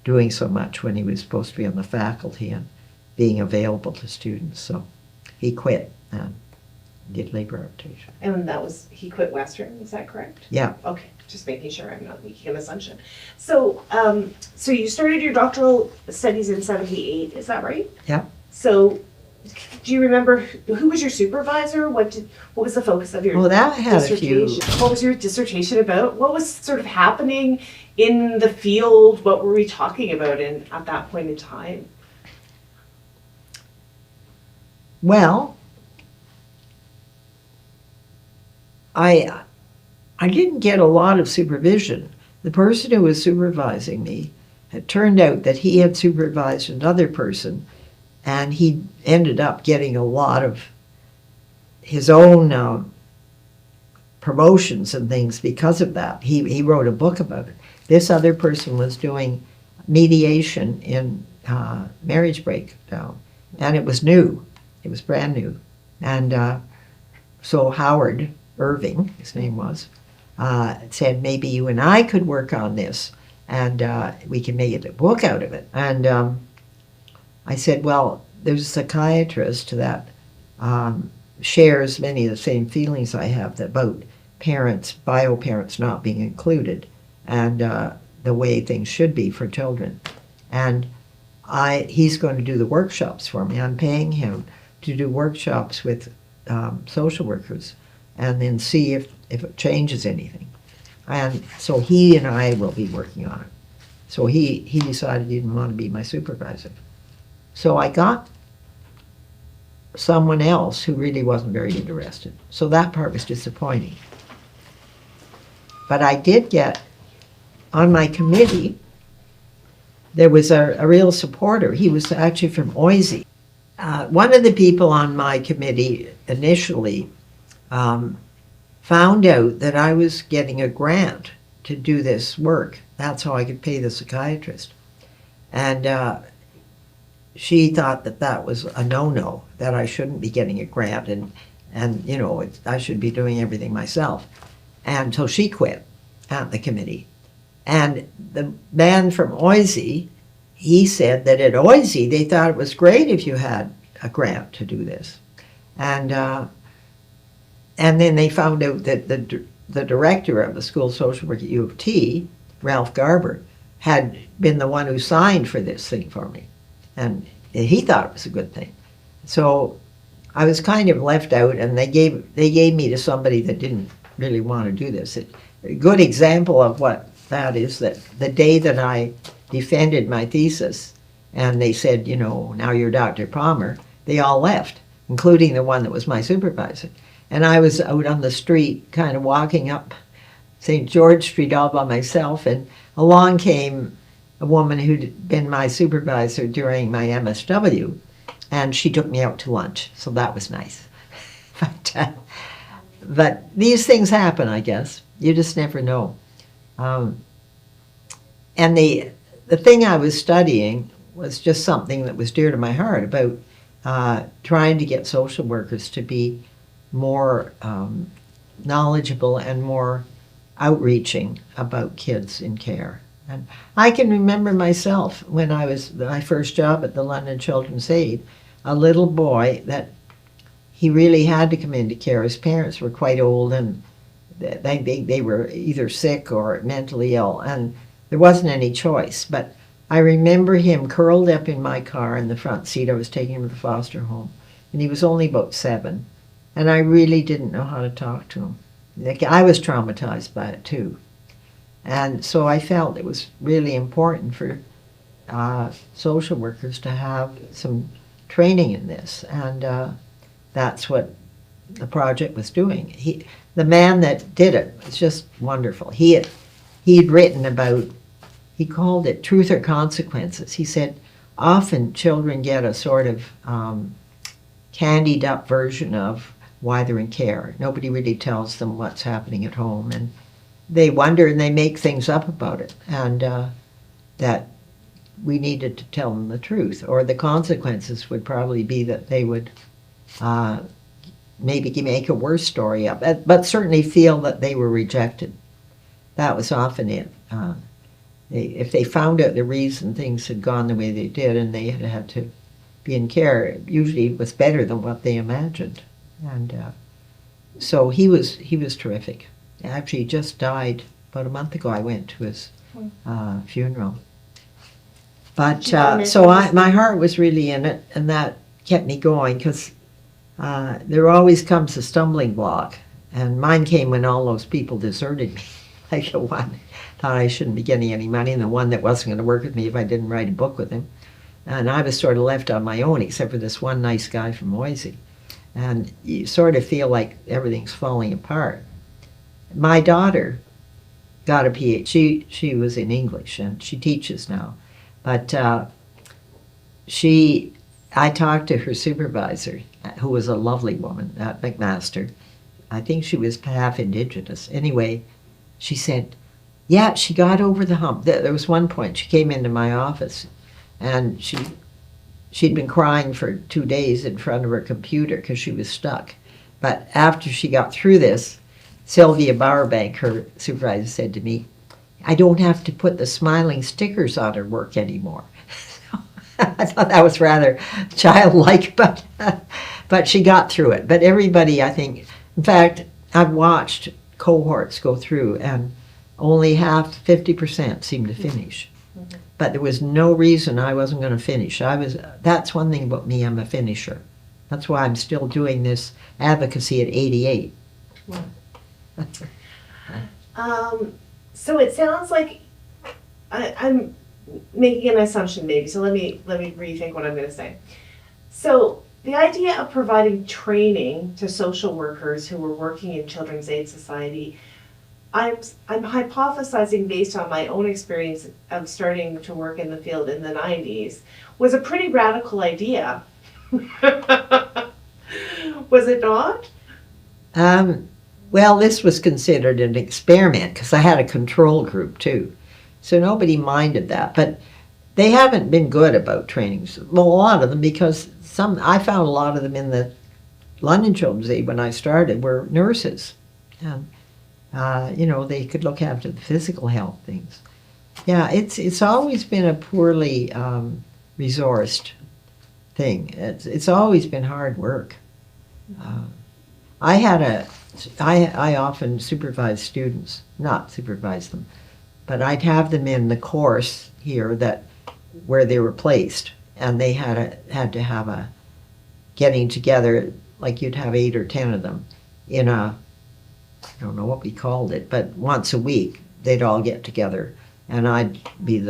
doing so much when he was supposed to be on the faculty and being available to students. So he quit and did labor arbitration. And he quit Western, is that correct? Yeah. Okay, just making sure I'm not making an assumption. So, so you started your doctoral studies in 78, is that right? Yeah. So, do you remember who was your supervisor? What was the focus of your that had a few. dissertation? What was your dissertation about? What was sort of happening in the field? What were we talking about at that point in time? Well, I didn't get a lot of supervision. The person who was supervising me, it turned out that he had supervised another person, and he ended up getting a lot of his own promotions and things because of that. He wrote a book about it. This other person was doing mediation in marriage breakdown, and it was new. It was brand new. And so Howard Irving, his name was, said, maybe you and I could work on this, and we can make a book out of it. And I said, well, there's a psychiatrist that shares many of the same feelings I have about bio parents not being included, and the way things should be for children. And he's going to do the workshops for me. I'm paying him to do workshops with social workers and then see if it changes anything. And so he and I will be working on it. So he decided he didn't want to be my supervisor. So I got someone else who really wasn't very interested. So that part was disappointing. But I did get, on my committee, there was a real supporter. He was actually from OASW. One of the people on my committee initially found out that I was getting a grant to do this work. That's how I could pay the psychiatrist. And she thought that was a no-no, that I shouldn't be getting a grant and you know, I should be doing everything myself. And so she quit at the committee. And the man from OASW, he said that at OASW they thought it was great if you had a grant to do this. And then they found out that the director of the school social work at U of T, Ralph Garber, had been the one who signed for this thing for me. And he thought it was a good thing. So I was kind of left out, and they gave me to somebody that didn't really want to do this. A good example of what that is, that the day that I defended my thesis, and they said, you know, now you're Dr. Palmer, they all left, including the one that was my supervisor. And I was out on the street, kind of walking up St. George Street all by myself, and along came a woman who'd been my supervisor during my MSW, and she took me out to lunch, so that was nice. But these things happen, I guess. You just never know. And the thing I was studying was just something that was dear to my heart, about trying to get social workers to be more knowledgeable and more outreaching about kids in care. And I can remember myself when I was my first job at the London Children's Aid, a little boy that he really had to come into care. His parents were quite old, and they were either sick or mentally ill, and there wasn't any choice. But I remember him curled up in my car in the front seat. I was taking him to the foster home, and he was only about 7, and I really didn't know how to talk to him. Like, I was traumatized by it too, and so I felt it was really important for social workers to have some training in this, and that's what the project was doing. The man that did it was just wonderful. He'd written about, he called it truth or consequences. He said often children get a sort of candied up version of why they're in care. Nobody really tells them what's happening at home, and they wonder and they make things up about it, and that we needed to tell them the truth, or the consequences would probably be that they would maybe make a worse story up, but certainly feel that they were rejected. That was often it. If they found out the reason things had gone the way they did and they had to be in care, usually it was better than what they imagined. And so he was terrific. Actually, he just died about a month ago. I went to his funeral. But so my heart was really in it, and that kept me going, because there always comes a stumbling block, and mine came when all those people deserted me. Like the one thought I shouldn't be getting any money, and the one that wasn't going to work with me if I didn't write a book with him. And I was sort of left on my own, except for this one nice guy from OASW. And you sort of feel like everything's falling apart. My daughter got a PhD. She was in English, and she teaches now. But I talked to her supervisor, who was a lovely woman at McMaster. I think she was half Indigenous. Anyway, she said, yeah, she got over the hump. There was one point she came into my office, and she'd been crying for 2 days in front of her computer because she was stuck. But after she got through this, Sylvia Bowerbank, her supervisor, said to me, I don't have to put the smiling stickers on her work anymore. I thought that was rather childlike, but she got through it. But everybody, I think, in fact, I've watched cohorts go through, and only 50% seemed to finish. Mm-hmm. But there was no reason I wasn't going to finish. That's one thing about me, I'm a finisher. That's why I'm still doing this advocacy at 88. So it sounds like I'm making an assumption maybe, so let me rethink what I'm going to say. So the idea of providing training to social workers who were working in Children's Aid Society, I'm hypothesizing based on my own experience of starting to work in the field in the 90s, was a pretty radical idea. Was it not? Well, this was considered an experiment because I had a control group too. So nobody minded that. But they haven't been good about trainings. Well, a lot of them, because I found a lot of them in the London Children's Aid when I started were nurses. And, they could look after the physical health things. Yeah, it's always been a poorly resourced thing. It's always been hard work. I often supervise students, not supervise them, but I'd have them in the course here where they were placed, and they had to have a getting together, like you'd have 8 or 10 of them in I don't know what we called it, but once a week they'd all get together, and I'd be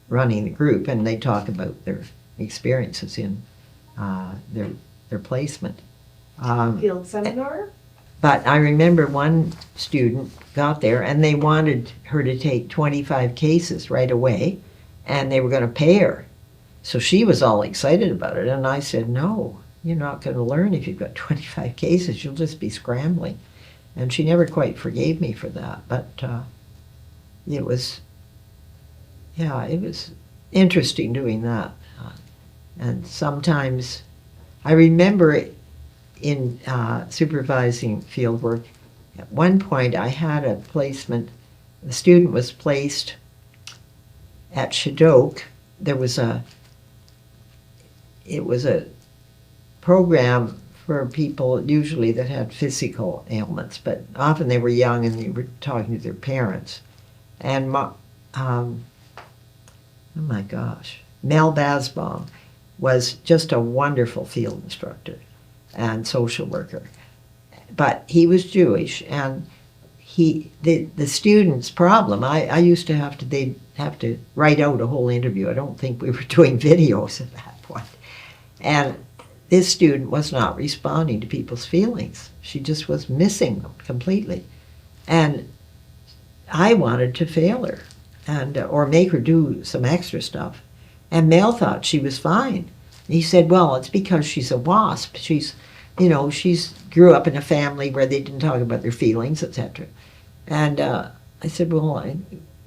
running the group, and they'd talk about their experiences in their placement. Field seminar? But I remember one student got there, and they wanted her to take 25 cases right away, and they were going to pay her. So she was all excited about it, and I said, no, you're not going to learn if you've got 25 cases. You'll just be scrambling. And she never quite forgave me for that, but it was interesting doing that. And sometimes, I remember in supervising field work, at one point I had a placement, the student was placed at Shadok. It was a program for people usually that had physical ailments, but often they were young and they were talking to their parents. And oh my gosh, Mel Basbaum was just a wonderful field instructor and social worker. But he was Jewish, and the students' problem, I used to they'd have to write out a whole interview. I don't think we were doing videos at that point. And this student was not responding to people's feelings. She just was missing them completely. And I wanted to fail her or make her do some extra stuff. And Mel thought she was fine. He said, well, it's because she's a WASP. She's grew up in a family where they didn't talk about their feelings, etc. And I said, well,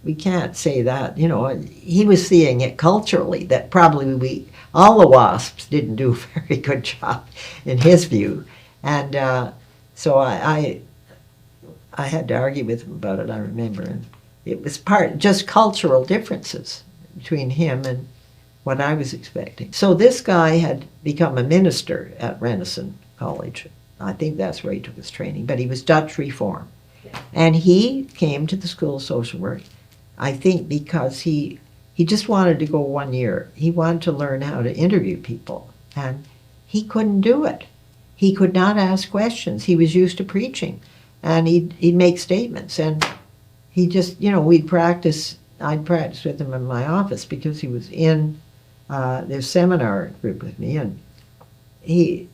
we can't say that. He was seeing it culturally, that probably all the WASPs didn't do a very good job in his view. And so I had to argue with him about it, I remember. And it was just cultural differences between him and what I was expecting. So this guy had become a minister at Renison College. I think that's where he took his training, but he was Dutch Reform. And he came to the School of Social Work, I think because he just wanted to go 1 year. He wanted to learn how to interview people, and he couldn't do it. He could not ask questions. He was used to preaching, and he'd make statements, and he just, I'd practice with him in my office because he was in this seminar group with me, and he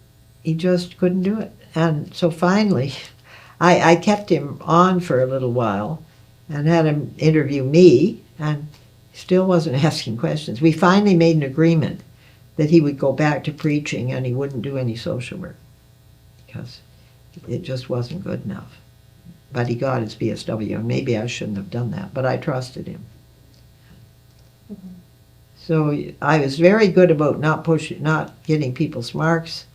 just couldn't do it. And so finally, I kept him on for a little while and had him interview me, and still wasn't asking questions. We finally made an agreement that he would go back to preaching and he wouldn't do any social work because it just wasn't good enough. But he got his BSW, and maybe I shouldn't have done that, but I trusted him. Mm-hmm. So I was very good about not getting people's marks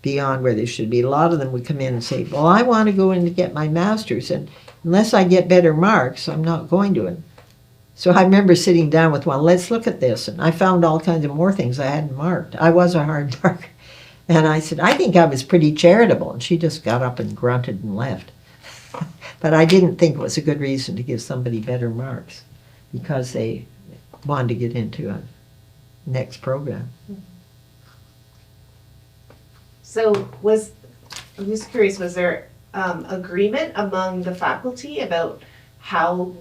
beyond where they should be. A lot of them would come in and say, well, I want to go in to get my master's, and unless I get better marks, I'm not going to it. So I remember sitting down with one, let's look at this, and I found all kinds of more things I hadn't marked. I was a hard marker. And I said, I think I was pretty charitable, and she just got up and grunted and left. But I didn't think it was a good reason to give somebody better marks because they wanted to get into a next program. So I'm just curious, was there agreement among the faculty about how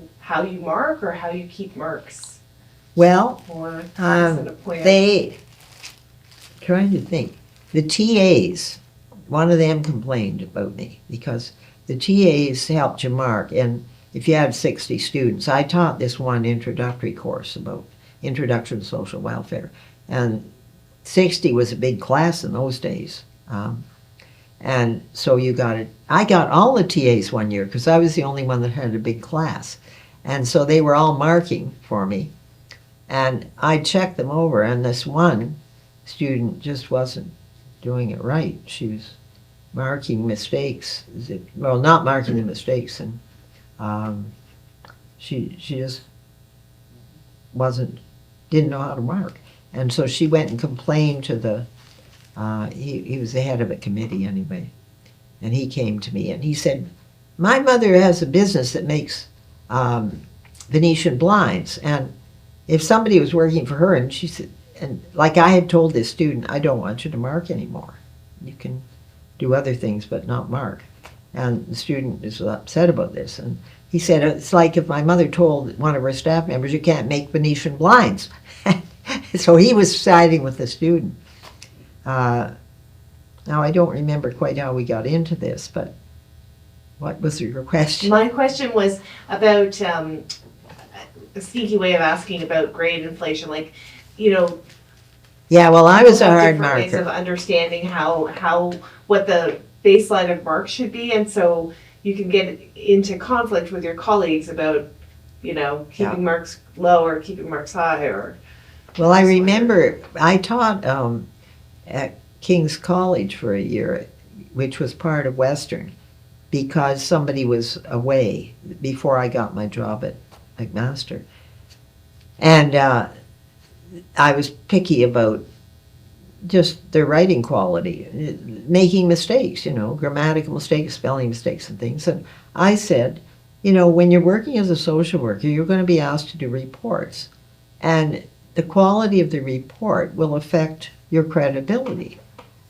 you mark or how you keep marks? Well, or trying to think. The TAs, one of them complained about me because the TAs helped you mark, and if you had 60 students, I taught this one introductory course about introduction to social welfare, and 60 was a big class in those days. And so I got all the TAs 1 year because I was the only one that had a big class. And so they were all marking for me. And I checked them over, and this one student just wasn't doing it right. She was marking mistakes. Not marking the mistakes. And she just didn't know how to mark. And so she went and complained to he was the head of a committee anyway. And he came to me and he said, my mother has a business that makes Venetian blinds, and if somebody was working for her, and she said, and like I had told this student, I don't want you to mark anymore. You can do other things, but not mark. And the student is upset about this. And he said, it's like if my mother told one of her staff members, you can't make Venetian blinds. So he was siding with the student. Now, I don't remember quite how we got into this, but what was your question? My question was about a sneaky way of asking about grade inflation, like, Yeah, well, I was a hard different ways of marker. understanding what the baseline of marks should be, and so you can get into conflict with your colleagues about, keeping marks low or keeping marks high, or. Well, I remember I taught at King's College for a year, which was part of Western, because somebody was away before I got my job at McMaster. And I was picky about just their writing quality, making mistakes, grammatical mistakes, spelling mistakes and things. And I said, when you're working as a social worker, you're going to be asked to do reports. And the quality of the report will affect your credibility.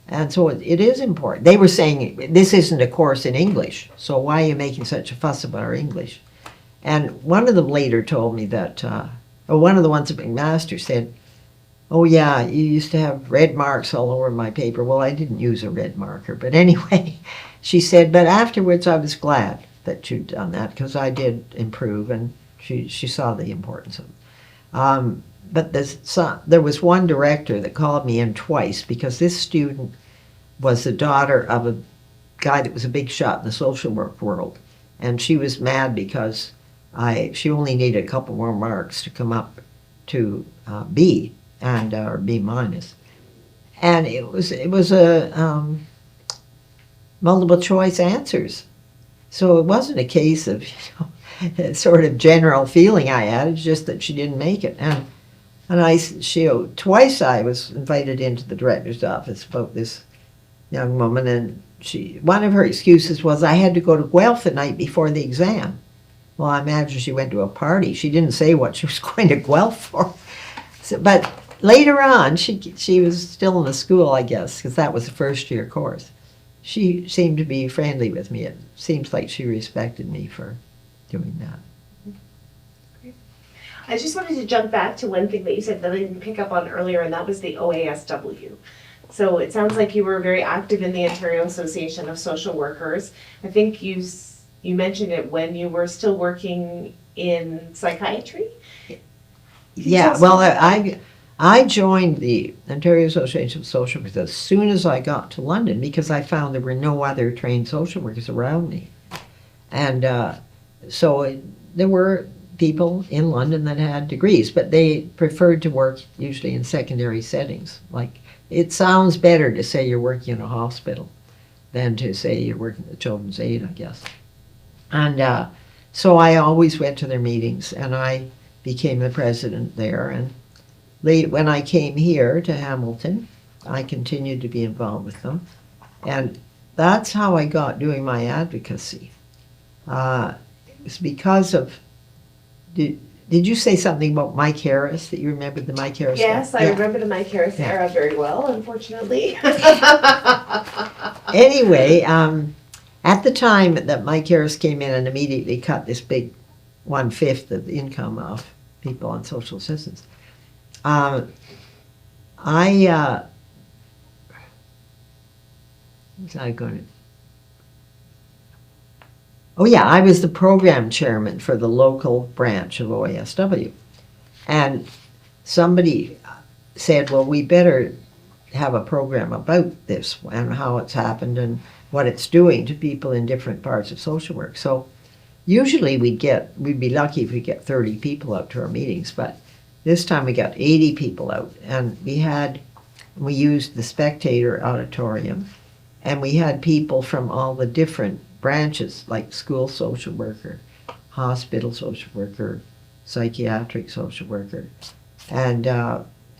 And so it is important. They were saying, this isn't a course in English, so why are you making such a fuss about our English? And one of them later told me that, or one of the ones at McMaster said, oh yeah, you used to have red marks all over my paper. Well, I didn't use a red marker, but anyway, she said, but afterwards I was glad that you'd done that because I did improve, and she saw the importance of it. But there was one director that called me in twice because this student was the daughter of a guy that was a big shot in the social work world. And she was mad because she only needed a couple more marks to come up to B or B minus. And it was a multiple choice answers. So it wasn't a case of sort of general feeling I had. It's just that she didn't make it. And twice I was invited into the director's office about this young woman, and one of her excuses was I had to go to Guelph the night before the exam. Well, I imagine she went to a party. She didn't say what she was going to Guelph for. But later on, she was still in the school, I guess, because that was a first-year course. She seemed to be friendly with me. It seems like she respected me for doing that. I just wanted to jump back to one thing that you said that I didn't pick up on earlier, and that was the OASW. So it sounds like you were very active in the Ontario Association of Social Workers. I think you mentioned it when you were still working in psychiatry? Yeah, well, I joined the Ontario Association of Social Workers as soon as I got to London because I found there were no other trained social workers around me. And so there were people in London that had degrees, but they preferred to work usually in secondary settings. Like, it sounds better to say you're working in a hospital than to say you're working at Children's Aid, I guess. And so I always went to their meetings, and I became the president there. And when I came here to Hamilton, I continued to be involved with them. And that's how I got doing my advocacy. It's because of, did you say something about Mike Harris, that you remember the Mike Harris? Yes, I remember the Mike Harris era very well, unfortunately. Anyway, at the time that Mike Harris came in and immediately cut this big 1/5 of the income off people on social assistance, what was I going to? Oh yeah, I was the program chairman for the local branch of OASW. And somebody said, well, we better have a program about this and how it's happened and what it's doing to people in different parts of social work. So usually we'd be lucky if we get 30 people out to our meetings, but this time we got 80 people out, and we used the Spectator Auditorium, and we had people from all the different branches, like school social worker, hospital social worker, psychiatric social worker, and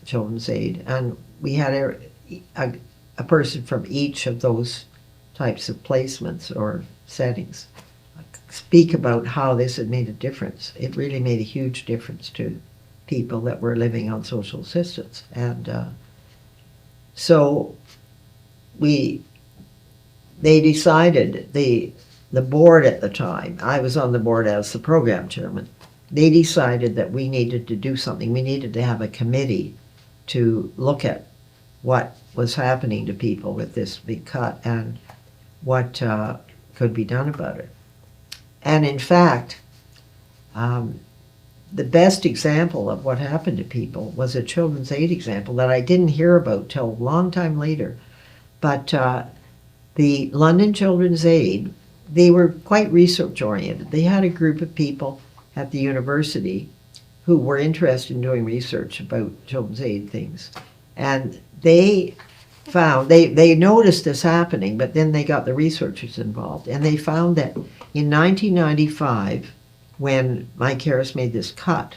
Children's Aid. And we had a person from each of those types of placements or settings speak about how this had made a difference. It really made a huge difference to people that were living on social assistance. And so they decided, the board at the time, I was on the board as the program chairman, they decided that we needed to do something. We needed to have a committee to look at what was happening to people with this big cut and what could be done about it. And in fact, the best example of what happened to people was a Children's Aid example that I didn't hear about till a long time later. But the London Children's Aid, they were quite research-oriented. They had a group of people at the university who were interested in doing research about Children's Aid things. And they found, they noticed this happening, but then they got the researchers involved. And they found that in 1995, when Mike Harris made this cut,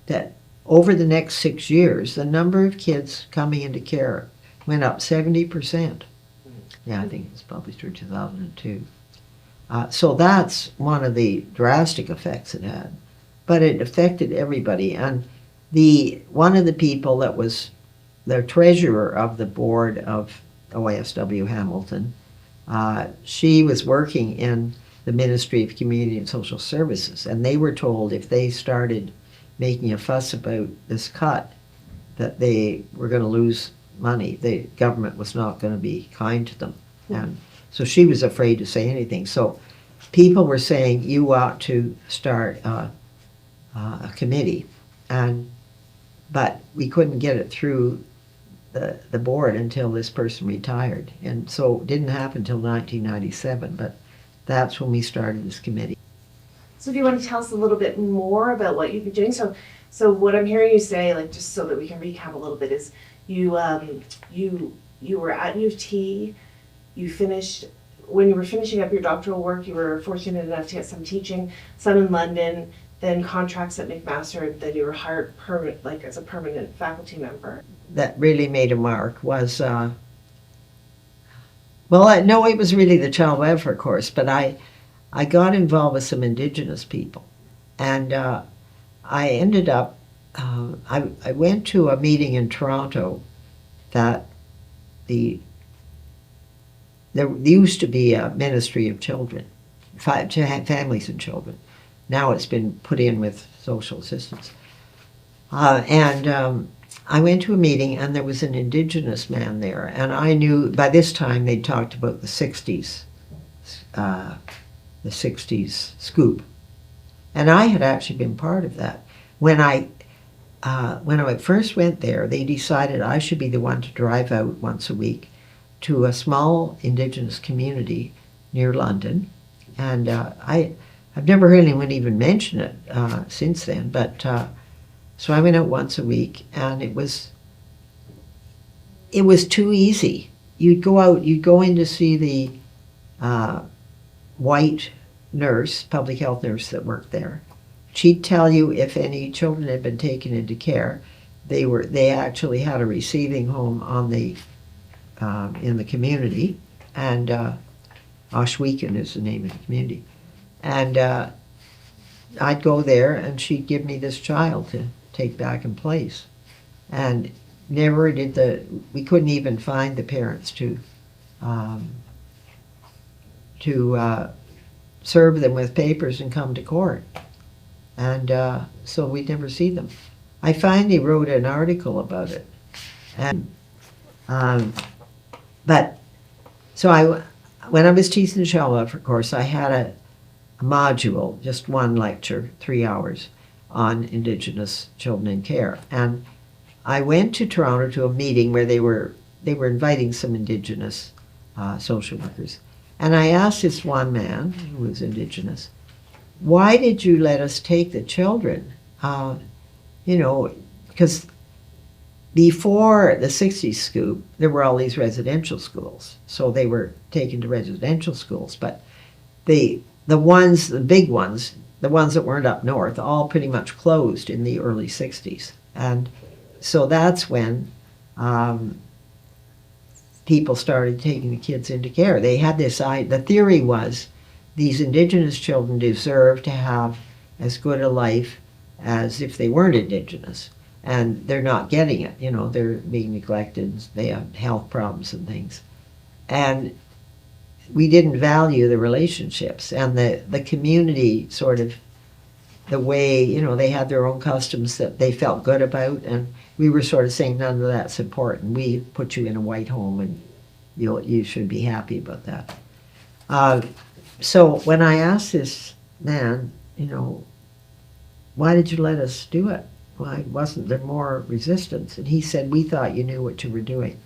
that over the next 6 years, the number of kids coming into care went up 70%. Yeah, I think it was published in 2002. So that's one of the drastic effects it had. But it affected everybody. And one of the people that was the treasurer of the board of OASW Hamilton, she was working in the Ministry of Community and Social Services, and they were told if they started making a fuss about this cut, that they were going to lose money. The government was not going to be kind to them. And so she was afraid to say anything. So people were saying, you ought to start a committee. But we couldn't get it through the board until this person retired. And so it didn't happen until 1997, but that's when we started this committee. So do you want to tell us a little bit more about what you've been doing? So what I'm hearing you say, like just so that we can recap a little bit, is you were at U of T, you finished, when you were finishing up your doctoral work, you were fortunate enough to get some teaching, some in London, then contracts at McMaster, then you were hired as a permanent faculty member. That really made a mark was, no, it was really the child welfare course, but I got involved with some Indigenous people. And I ended up, I went to a meeting in Toronto that there used to be a ministry of children, families and children. Now it's been put in with social assistance. I went to a meeting and there was an Indigenous man there. And I knew, by this time they'd talked about the 60s scoop. And I had actually been part of that. When I first went there, they decided I should be the one to drive out once a week to a small Indigenous community near London. And I've never heard anyone even mention it since then, but so I went out once a week, and it was too easy. You'd go in to see the white nurse, public health nurse that worked there. She'd tell you if any children had been taken into care. They actually had a receiving home on in the community, and Oshwegan is the name of the community. And I'd go there, and she'd give me this child to take back in place. And never did we couldn't even find the parents to serve them with papers and come to court. And so we'd never see them. I finally wrote an article about it. And when I was teaching the child welfare course, I had a module, just one lecture, 3 hours, on Indigenous children in care. And I went to Toronto to a meeting where they were inviting some Indigenous social workers. And I asked this one man, who was Indigenous, why did you let us take the children? Because before the 60s scoop, there were all these residential schools. So they were taken to residential schools. But the big ones, the ones that weren't up north, all pretty much closed in the early 60s. And so that's when people started taking the kids into care. They had the theory was these Indigenous children deserve to have as good a life as if they weren't Indigenous. And they're not getting it, they're being neglected, they have health problems and things. And we didn't value the relationships, and the community sort of, the way, they had their own customs that they felt good about, and we were sort of saying none of that's important. We put you in a white home and you should be happy about that. So when I asked this man, why did you let us do it? Why wasn't there more resistance? And he said, we thought you knew what you were doing.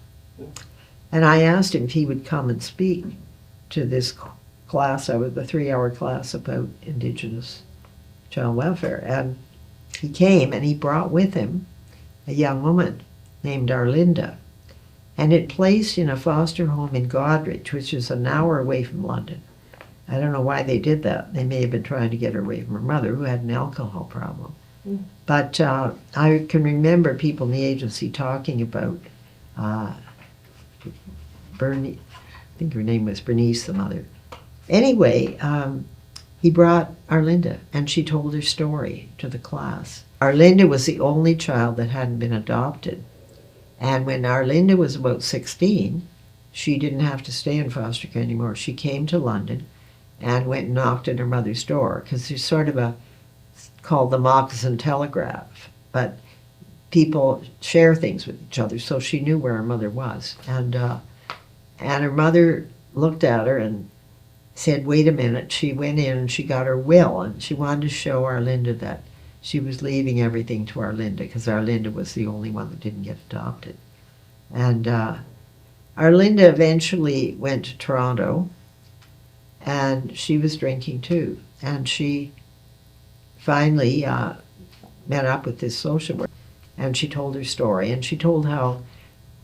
And I asked him if he would come and speak to this class, the 3-hour class about Indigenous child welfare. And he came, and he brought with him a young woman named Arlinda. And it placed in a foster home in Godrich, which is an hour away from London. I don't know why they did that. They may have been trying to get her away from her mother, who had an alcohol problem. Mm. But I can remember people in the agency talking about Bernie, I think her name was Bernice, the mother. Anyway, he brought Arlinda, and she told her story to the class. Arlinda was the only child that hadn't been adopted. And when Arlinda was about 16, she didn't have to stay in foster care anymore. She came to London and went and knocked at her mother's door, because there's sort of a, called the Moccasin Telegraph, but people share things with each other, so she knew where her mother was. And her mother looked at her and said, wait a minute. She went in and she got her will, and she wanted to show Arlinda that she was leaving everything to Arlinda, because Arlinda was the only one that didn't get adopted. And Arlinda eventually went to Toronto, and she was drinking too. And she finally met up with this social worker, and she told her story. And she told how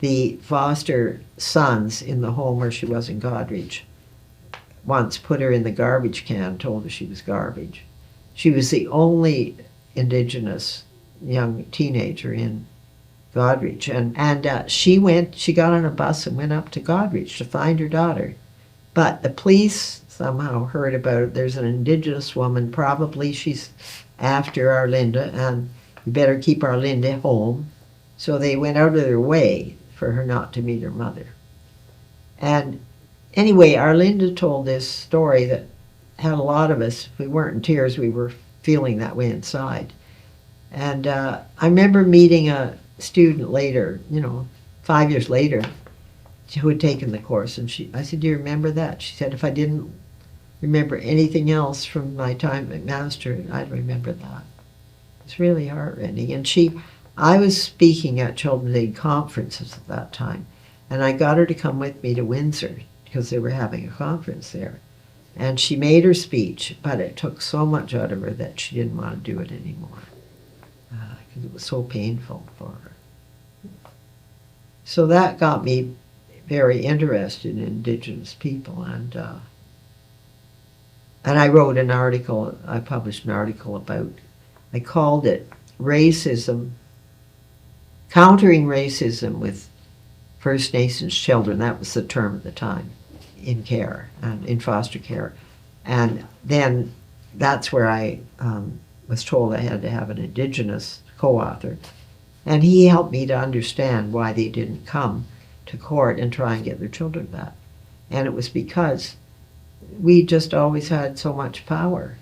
the foster sons in the home where she was in Goderich once put her in the garbage can, told her she was garbage. She was the only Indigenous young teenager in Goderich. And she got on a bus and went up to Goderich to find her daughter. But the police somehow heard about it. There's an Indigenous woman, probably she's after Arlinda, and you better keep Arlinda home. So they went out of their way for her not to meet her mother. And anyway, Arlinda told this story that had a lot of us, if we weren't in tears, we were feeling that way inside. And I remember meeting a student later, 5 years later, who had taken the course, and I said, do you remember that? She said, if I didn't remember anything else from my time at McMaster, I'd remember that. It's really heartrending. And I was speaking at Children's Aid conferences at that time, and I got her to come with me to Windsor, because they were having a conference there. And she made her speech, but it took so much out of her that she didn't want to do it anymore, because it was so painful for her. So that got me very interested in Indigenous people, and I wrote an article, I published an article about, I called it Racism, Countering Racism with First Nations Children. That was the term at the time, in care, and in foster care. And then that's where I was told I had to have an Indigenous co-author. And he helped me to understand why they didn't come to court and try and get their children back. And it was because we just always had so much power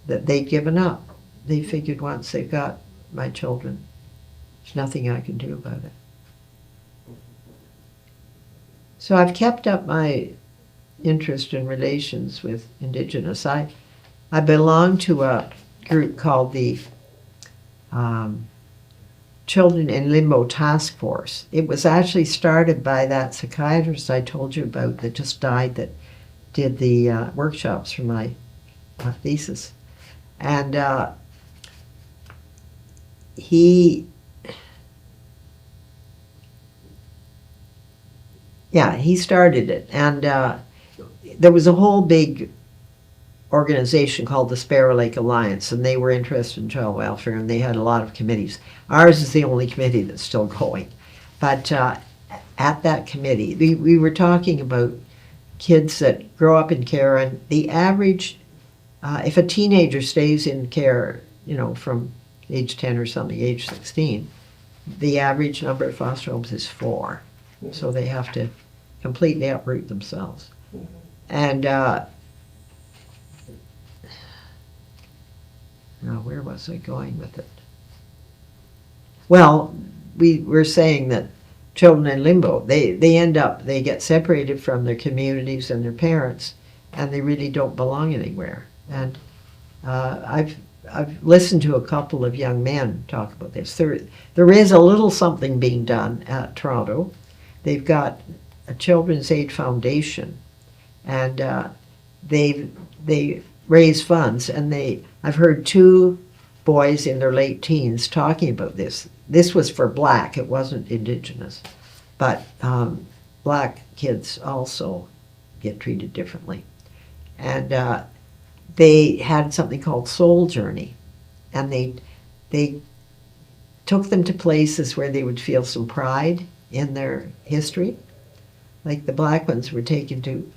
that they'd given up. They figured once they've got my children, there's nothing I can do about it. So I've kept up my interest in relations with Indigenous. I belong to a group called the Children in Limbo Task Force. It was actually started by that psychiatrist I told you about that just died, that did the workshops for my thesis. And he started it. And there was a whole big organization called the Sparrow Lake Alliance, and they were interested in child welfare, and they had a lot of committees. Ours is the only committee that's still going. But at that committee, we were talking about kids that grow up in care, and the average, if a teenager stays in care, from age 10 or something, age 16, the average number of foster homes is 4. So they have to completely uproot themselves. And now, where was I going with it? Well, we were saying that children in limbo, they get separated from their communities and their parents, and they really don't belong anywhere. And I've listened to a couple of young men talk about this. There is a little something being done at Toronto. They've got a Children's Aid Foundation, and they raise funds, and I've heard 2 boys in their late teens talking about this. This was for Black, it wasn't Indigenous, but Black kids also get treated differently. And they had something called Soul Journey, and they took them to places where they would feel some pride in their history, like the black ones were taken to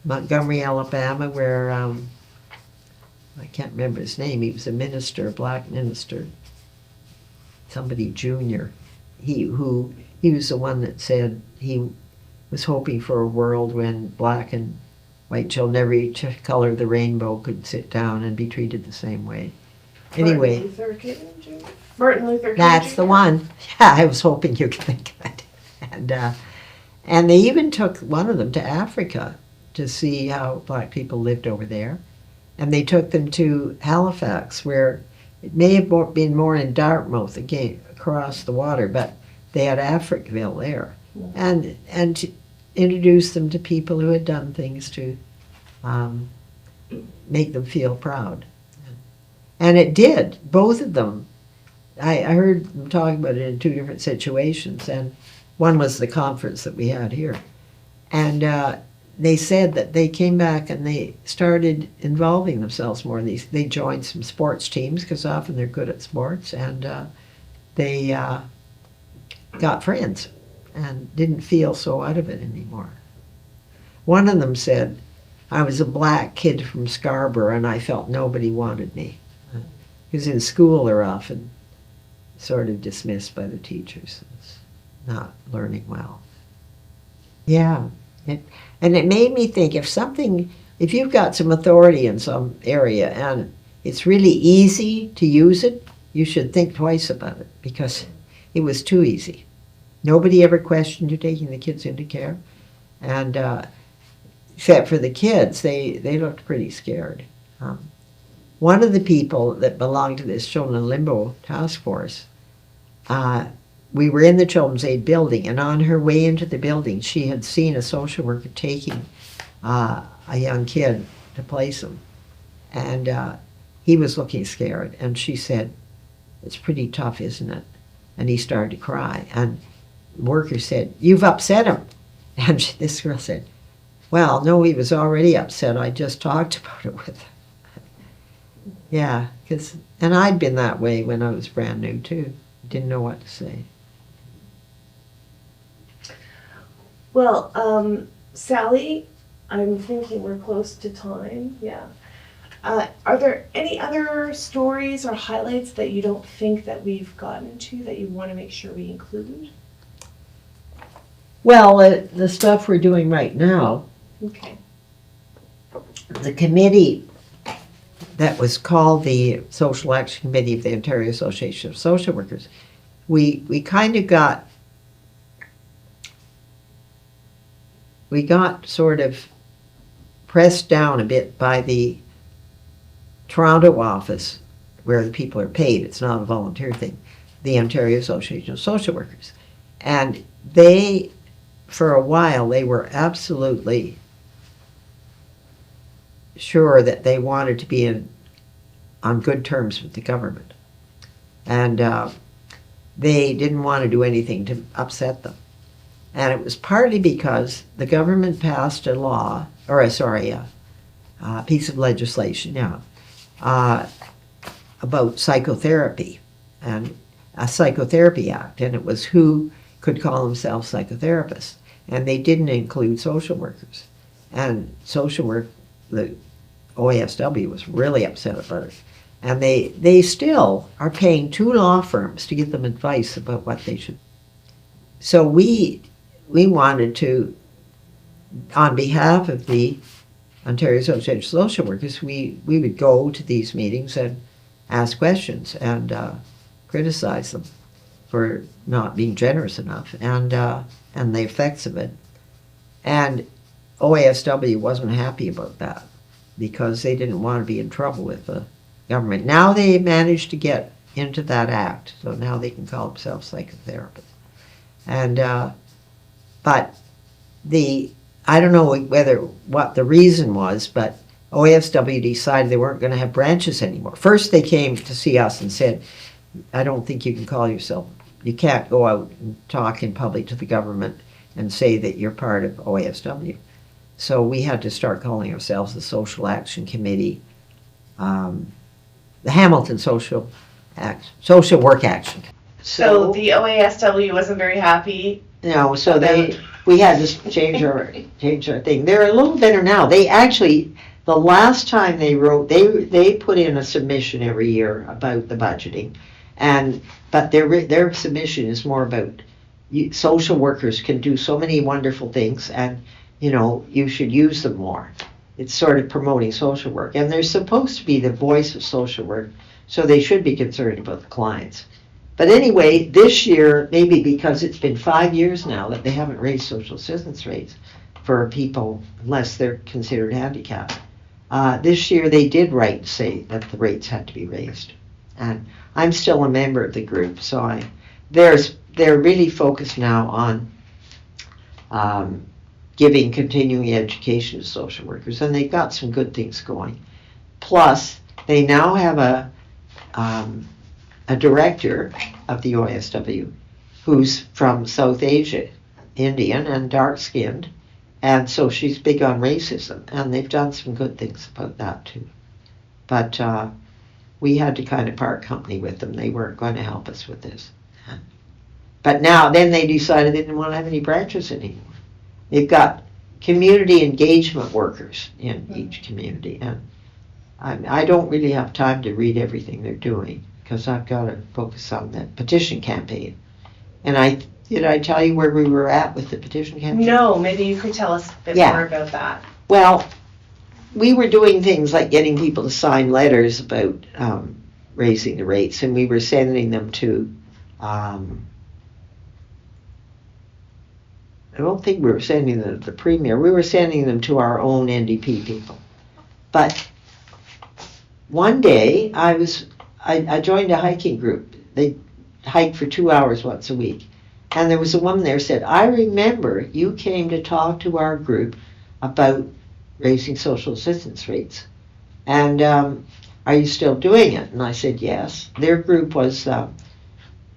Montgomery, Alabama, where I can't remember his name. He was a minister, a black minister, somebody junior. He was the one that said he was hoping for a world when black and white children, every color of the rainbow, could sit down and be treated the same way. Anyway, Martin Luther King. that's the one. Yeah, I was hoping you could think of it. And they even took one of them to Africa to see how black people lived over there. And they took them to Halifax, where it may have been more in Dartmouth, again, across the water, but they had Africville there. And to introduce them to people who had done things to make them feel proud. And it did, both of them. I heard them talking about it in two different situations, and one was the conference that we had here. And they said that they came back and they started involving themselves more. They joined some sports teams, because often they're good at sports, and they got friends and didn't feel so out of it anymore. One of them said, I was a black kid from Scarborough and I felt nobody wanted me. Because in school they're often sort of dismissed by the teachers as not learning well. Yeah, and it made me think, if you've got some authority in some area and it's really easy to use it, you should think twice about it, because it was too easy. Nobody ever questioned you taking the kids into care, and except for the kids, they looked pretty scared. One of the people that belonged to this Children in Limbo task force, we were in the Children's Aid building, and on her way into the building, she had seen a social worker taking a young kid to place him. And he was looking scared, and she said, it's pretty tough, isn't it? And he started to cry. And the worker said, you've upset him. And this girl said, well, no, he was already upset. I just talked about it with him. Yeah, and I'd been that way when I was brand new, too. Didn't know what to say. Well, Sally, I'm thinking we're close to time. Yeah. Are there any other stories or highlights that you don't think that we've gotten to that you want to make sure we include? Well, the stuff we're doing right now, Okay. the committee that was called the Social Action Committee of the Ontario Association of Social Workers, we kind of got sort of pressed down a bit by the Toronto office, where the people are paid. It's not a volunteer thing. The Ontario Association of Social Workers. And they, for a while, they were absolutely sure that they wanted to be on good terms with the government. And they didn't want to do anything to upset them. And it was partly because the government passed a law, or a piece of legislation, about psychotherapy, and a psychotherapy act, and it was who could call themselves psychotherapists. And they didn't include social workers. And social work, the OASW was really upset about it. And they still are paying 2 law firms to give them advice about what they should. So we wanted to, on behalf of the Ontario Association of Social Workers, we would go to these meetings and ask questions and criticize them for not being generous enough, and the effects of it. And OASW wasn't happy about that, because they didn't want to be in trouble with the government. Now they managed to get into that act, so now they can call themselves psychotherapists. And but I don't know what the reason was, but OASW decided they weren't going to have branches anymore. First they came to see us and said, I don't think you can call yourself, you can't go out and talk in public to the government and say that you're part of OASW. So we had to start calling ourselves the Social Action Committee, the Hamilton Social Work Action. So the OASW wasn't very happy. No, so they we had to change our thing. They're a little better now. They actually, the last time they wrote, they put in a submission every year about the budgeting, but their submission is more about social workers can do so many wonderful things, and you should use them more. It's sort of promoting social work, and they're supposed to be the voice of social work, so they should be concerned about the clients. But anyway, this year, maybe because it's been 5 years now that they haven't raised social assistance rates for people unless they're considered handicapped. This year they did write and say that the rates had to be raised. And I'm still a member of the group, so they're really focused now on giving continuing education to social workers, and they've got some good things going. Plus, they now have a director of the OASW who's from South Asia, Indian and dark-skinned, and so she's big on racism, and they've done some good things about that too. But we had to kind of part company with them. They weren't going to help us with this. But then they decided they didn't want to have any branches anymore. They've got community engagement workers in each community, and I don't really have time to read everything they're doing, because I've got to focus on that petition campaign. And did I tell you where we were at with the petition campaign? No, maybe you could tell us a bit more about that. Well, we were doing things like getting people to sign letters about raising the rates, and we were sending them to, I don't think we were sending them to the Premier, we were sending them to our own NDP people. But one day, I joined a hiking group. They hike for 2 hours once a week. And there was a woman there who said, I remember you came to talk to our group about raising social assistance rates. And are you still doing it? And I said, yes. Their group was the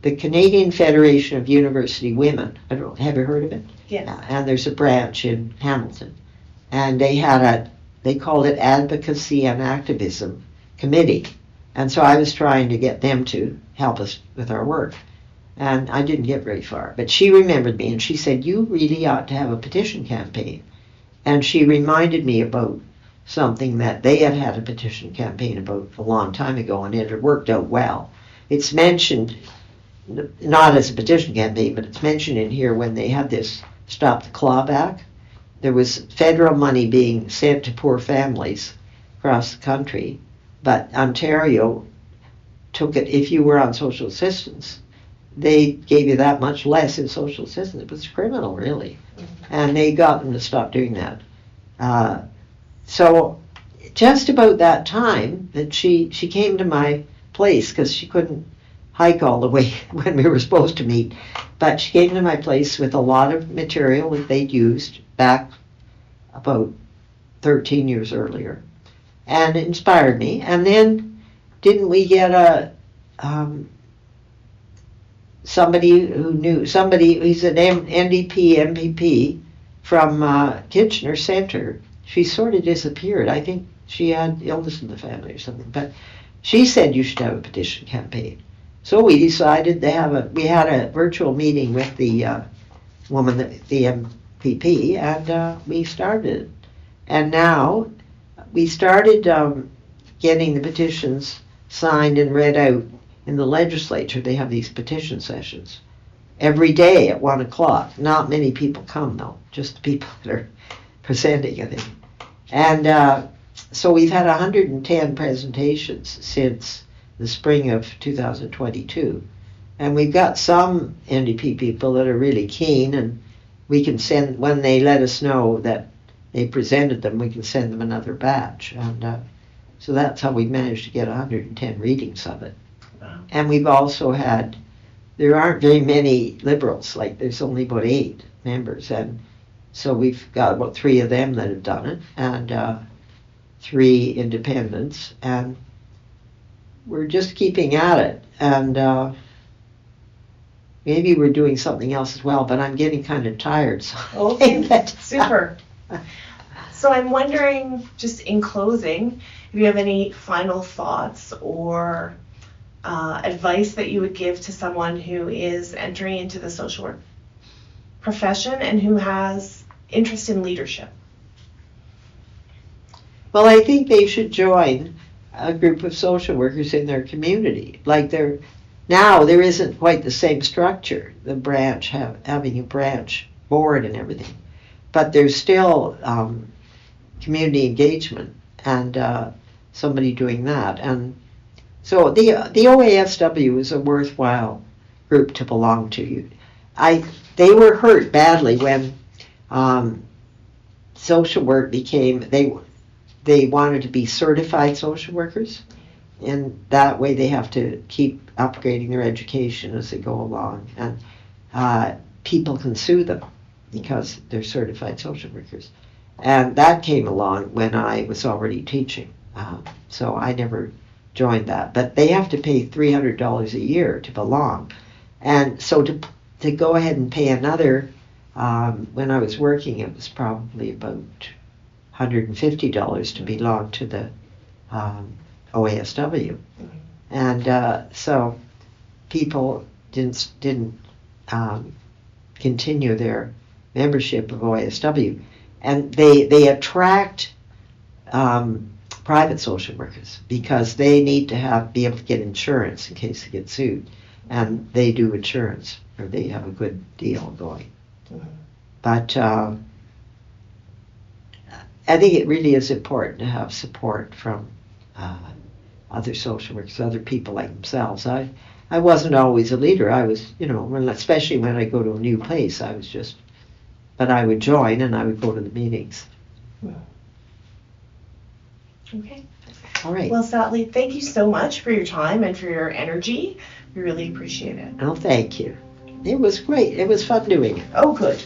Canadian Federation of University Women. Have you heard of it? Yes. And there's a branch in Hamilton. And they called it Advocacy and Activism Committee. And so I was trying to get them to help us with our work. And I didn't get very far. But she remembered me, and she said, you really ought to have a petition campaign. And she reminded me about something that they had a petition campaign about a long time ago, and it had worked out well. It's mentioned, not as a petition campaign, but it's mentioned in here when they had this Stop the Clawback. There was federal money being sent to poor families across the country, but Ontario took it, if you were on social assistance, they gave you that much less in social assistance. It was criminal, really. And they got them to stop doing that. So just about that time that she came to my place, because she couldn't hike all the way when we were supposed to meet, but she came to my place with a lot of material that they'd used back about 13 years earlier, and it inspired me. And then didn't we get somebody who knew, he's an NDP MPP from Kitchener Centre. She sort of disappeared. I think she had illness in the family or something, but she said you should have a petition campaign. So we decided we had a virtual meeting with the woman, the MPP, and we started. And now we started getting the petitions signed and read out in the legislature. They have these petition sessions every day at 1 o'clock. Not many people come, though, just the people that are presenting, I think. And so we've had 110 presentations since the spring of 2022. And we've got some NDP people that are really keen, and we can send, when they let us know that they presented them, we can send them another batch. And so that's how we managed to get 110 readings of it. Wow. And we've also had, there aren't very many Liberals, like there's only about 8 members, and so we've got about 3 of them that have done it, and 3 independents, and we're just keeping at it. And maybe we're doing something else as well, but I'm getting kind of tired. So okay, super. So I'm wondering, just in closing, if you have any final thoughts or advice that you would give to someone who is entering into the social work profession and who has interest in leadership? Well, I think they should join a group of social workers in their community. Like now there isn't quite the same structure, the branch having a branch board and everything, but there's still community engagement and somebody doing that. And so the OASW is a worthwhile group to belong to. They were hurt badly when social work became, they wanted to be certified social workers, and that way they have to keep upgrading their education as they go along, and people can sue them because they're certified social workers. And that came along when I was already teaching, so I never joined that. But they have to pay $300 a year to belong, and so to go ahead and pay another, when I was working, it was probably about $150 to belong to the OASW, and so people didn't continue their membership of OASW, and they attract private social workers because they need to be able to get insurance in case they get sued, and they do insurance, or they have a good deal going. But I think it really is important to have support from other social workers, other people like themselves. I wasn't always a leader. I was, especially when I go to a new place, but I would join and I would go to the meetings. Okay. All right. Well, Sally, thank you so much for your time and for your energy. We really appreciate it. Oh, thank you. It was great. It was fun doing it. Oh, good.